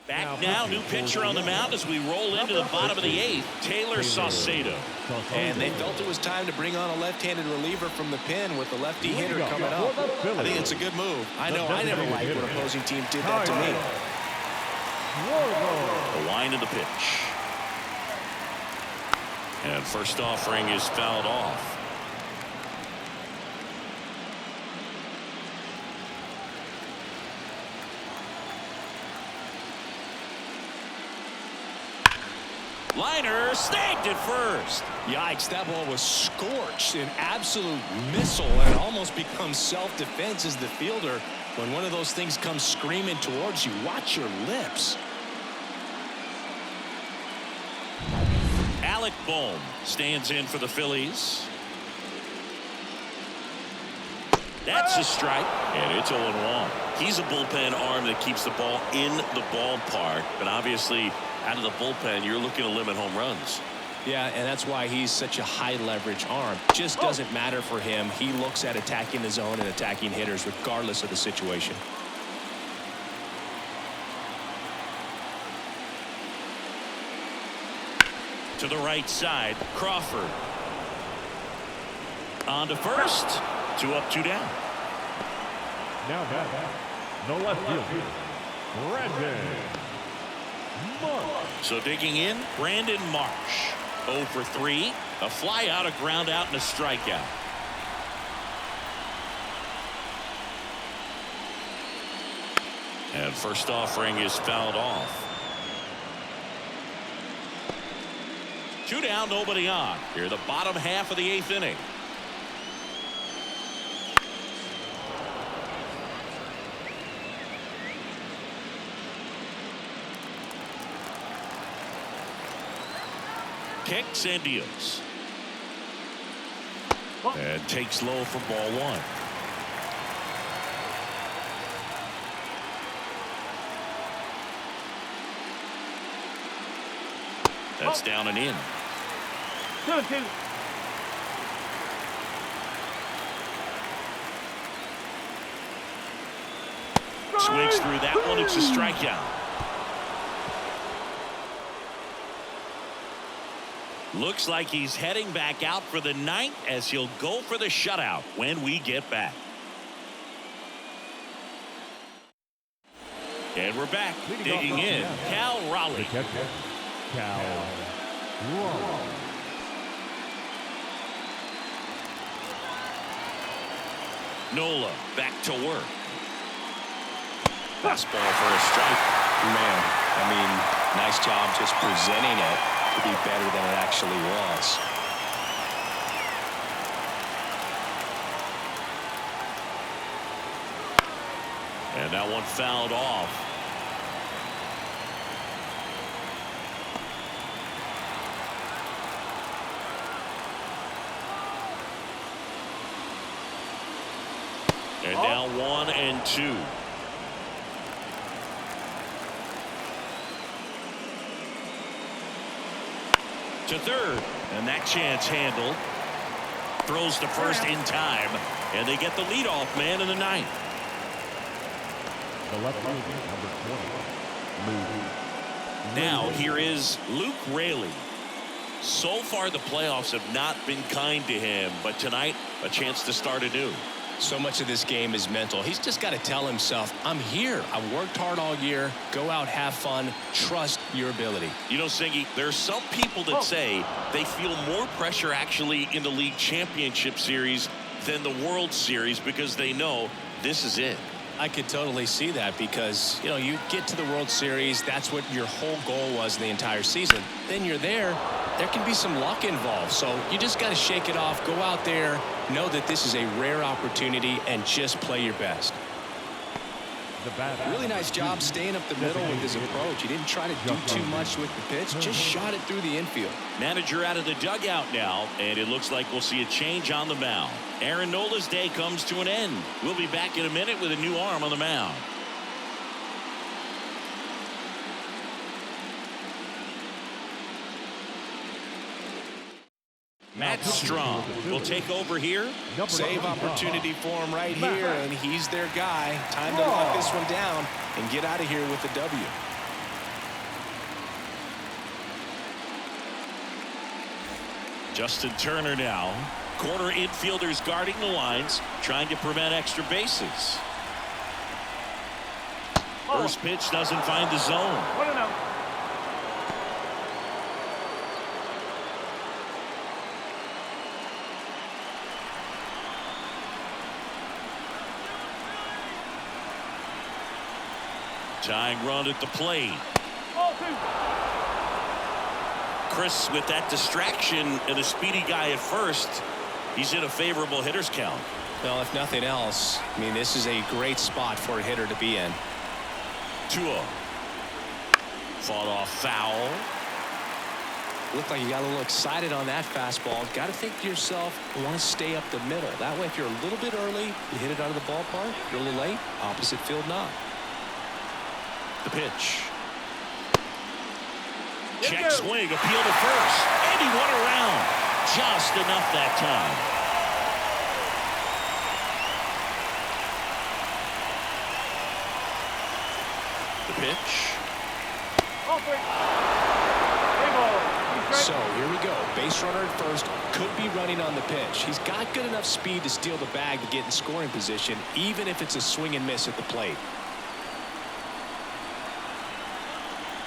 Back now, new pitcher on the mound as we roll into the bottom of the 8th, Taylor Saucedo. And they felt it was time to bring on a left-handed reliever from the pen with the lefty hitter coming up. I think it's a good move. I know I never liked when opposing teams did that to me. The wind of the pitch. And first offering is fouled off. Liner snagged at first. Yikes, that ball was scorched, an absolute missile, and it almost becomes self-defense as the fielder. When one of those things comes screaming towards you, watch your lips. Alec Bohm stands in for the Phillies. That's a strike, and it's 0-1. He's a bullpen arm that keeps the ball in the ballpark, but obviously out of the bullpen, you're looking to limit home runs. Yeah, and that's why he's such a high leverage arm. Just doesn't matter for him. He looks at attacking the zone and attacking hitters regardless of the situation. To the right side, Crawford. On to first. 2 up, 2 down. Now back. No left field. Brandon Marsh. So digging in, Brandon Marsh. 0 for 3. A fly out, a ground out, and a strikeout. And first offering is fouled off. 2 down, nobody on. Here, the bottom half of the 8th inning. Kicks and deals. And takes low for ball 1. That's down and in. 2-2. Swings through that one. It's a strikeout. Looks like he's heading back out for the 9th as he'll go for the shutout when we get back. And we're back. Digging in, Cal Raleigh. Cal Raleigh. Nola back to work. Fastball for a strike. Man, I mean, nice job just presenting it to be better than it actually was. And that one fouled off. And now 1 and 2. To third, and that chance handled. Throws to first in time, and they get the leadoff man in the 9th. The left fielder, number 20. Now here is Luke Raley. So far the playoffs have not been kind to him, but tonight a chance to start anew. So much of this game is mental. He's just got to tell himself, I'm here. I've worked hard all year. Go out, have fun, trust your ability. You know, Singy, there are some people that say they feel more pressure actually in the league championship series than the World Series because they know this is it. I could totally see that because, you know, you get to the World Series. That's what your whole goal was the entire season. Then you're there. There can be some luck involved. So you just got to shake it off. Go out there. Know that this is a rare opportunity and just play your best. Really nice job staying up the middle with his approach. He didn't try to do too much with the pitch. Just shot it through the infield. Manager out of the dugout now, and it looks like we'll see a change on the mound. Aaron Nola's day comes to an end. We'll be back in a minute with a new arm on the mound. Matt Strong will take over here. Save opportunity for him right here, and he's their guy. Time to lock this one down and get out of here with a W. Justin Turner now. Corner infielders guarding the lines, trying to prevent extra bases. First pitch doesn't find the zone. 1-0. Tying run at the plate. 0-2. Chris, with that distraction and a speedy guy at first, he's in a favorable hitter's count. Well, if nothing else, I mean, this is a great spot for a hitter to be in. 2-0. Fought off foul. Looked like you got a little excited on that fastball. Got to think to yourself, I want to stay up the middle. That way, if you're a little bit early, you hit it out of the ballpark. If you're a little late, opposite field knock. The pitch. Check swing, appeal to first, and he went around. Just enough that time. The pitch. So here we go. Base runner at first, could be running on the pitch. He's got good enough speed to steal the bag to get in scoring position, even if it's a swing and miss at the plate.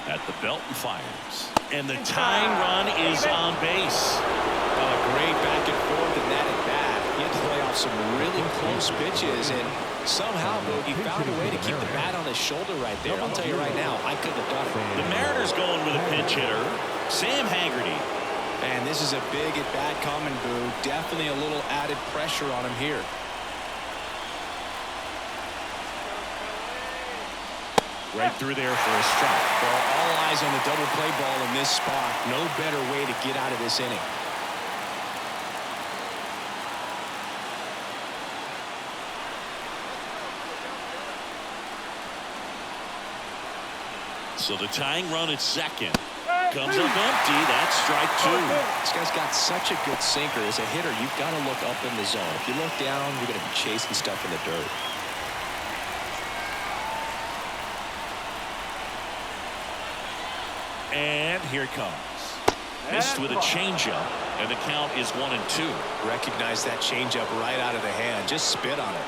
At the belt and fires. And the tying run is on base. Great back and forth and that at bat. He had to play off some really close pitches, and somehow Boogie found a way to keep the bat on his shoulder right there. I'll tell you right now, I couldn't have done it. The Mariners going with a pinch hitter, Sam Haggerty. And this is a big at bat coming, Boo. Definitely a little added pressure on him here. Right through there for a strike. Well, all eyes on the double play ball in this spot. No better way to get out of this inning. So the tying run at second comes up empty. That's strike 2. This guy's got such a good sinker. As a hitter, you've got to look up in the zone. If you look down, you're going to be chasing stuff in the dirt. And here it comes. Missed with a changeup, and the count is 1-2. Recognize that changeup right out of the hand. Just spit on it.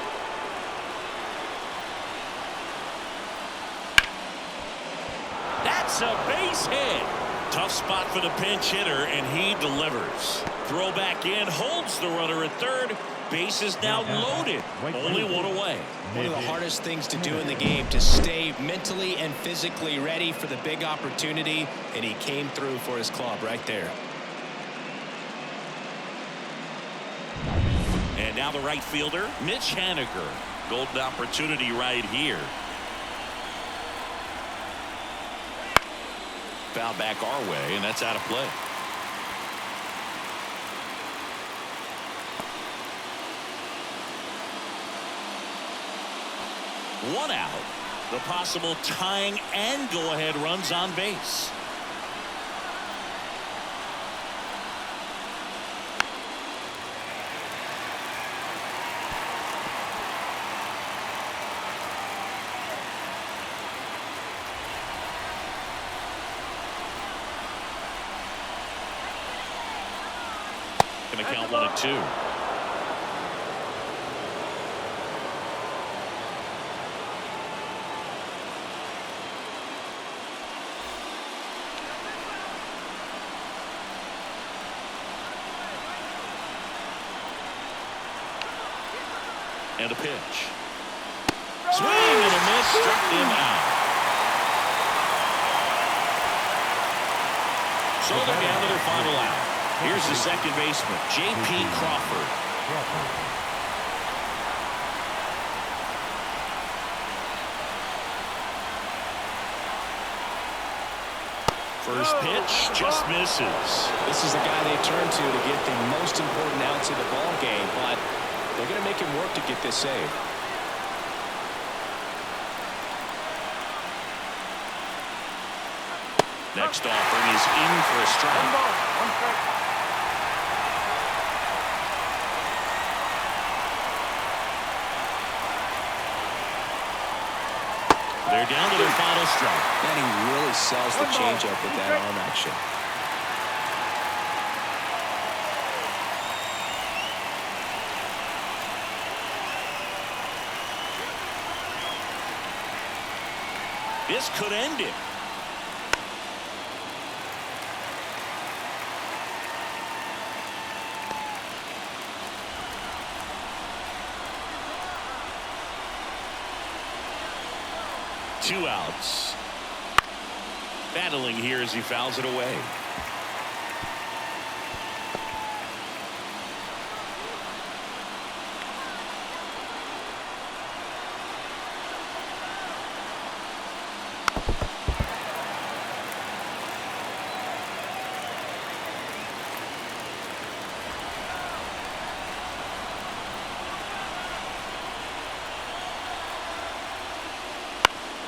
That's a base hit. Tough spot for the pinch hitter, and he delivers. Throw back in, holds the runner at third. Base is now loaded. Only one away. One of the hardest things to do in the game, to stay mentally and physically ready for the big opportunity, and he came through for his club right there. And now the right fielder, Mitch Haniger. Golden opportunity right here. Foul back our way, and that's out of play. One out. The possible tying and go-ahead runs on base. Going to count 1-2. And a pitch. Swing and a miss, struck him out. So they're down to their final out. Here's the second baseman, J.P. Crawford. First pitch just misses. This is the guy they turn to get the most important outs of the ball game, but they're going to make him work to get this save. Next offering is in for a strike. They're down to their final strike. And he really sells the changeup with that arm action. This could end it. Two outs. Battling here as he fouls it away.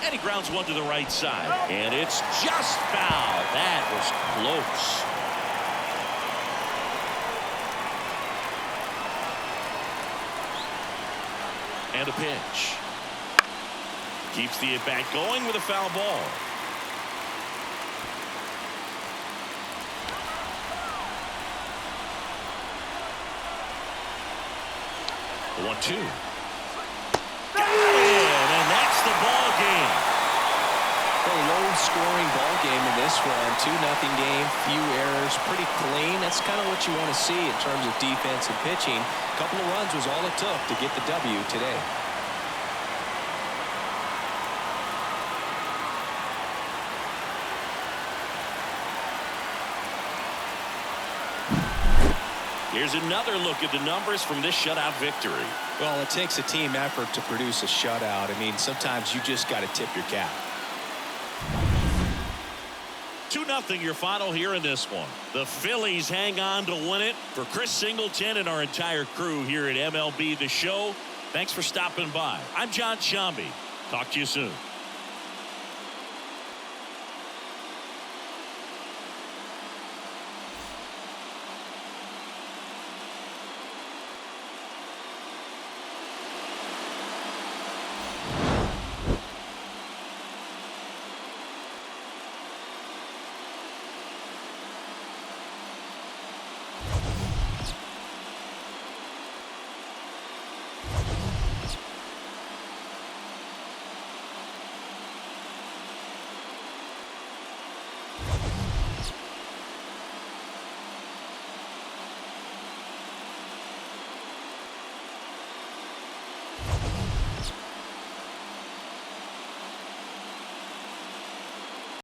And he grounds one to the right side. And it's just foul. That was close. And a pitch. Keeps the at-bat going with a foul ball. The 1-2. Got it, and that's the ball game. A low-scoring ball game in this one. 2-0 game, few errors, pretty clean. That's kind of what you want to see in terms of defense and pitching. A couple of runs was all it took to get the W today. Here's another look at the numbers from this shutout victory. Well, it takes a team effort to produce a shutout. I mean, sometimes you just got to tip your cap. 2-0 your final here in this one. The Phillies hang on to win it. For Chris Singleton and our entire crew here at MLB The Show, thanks for stopping by. I'm John Shambi. Talk to you soon.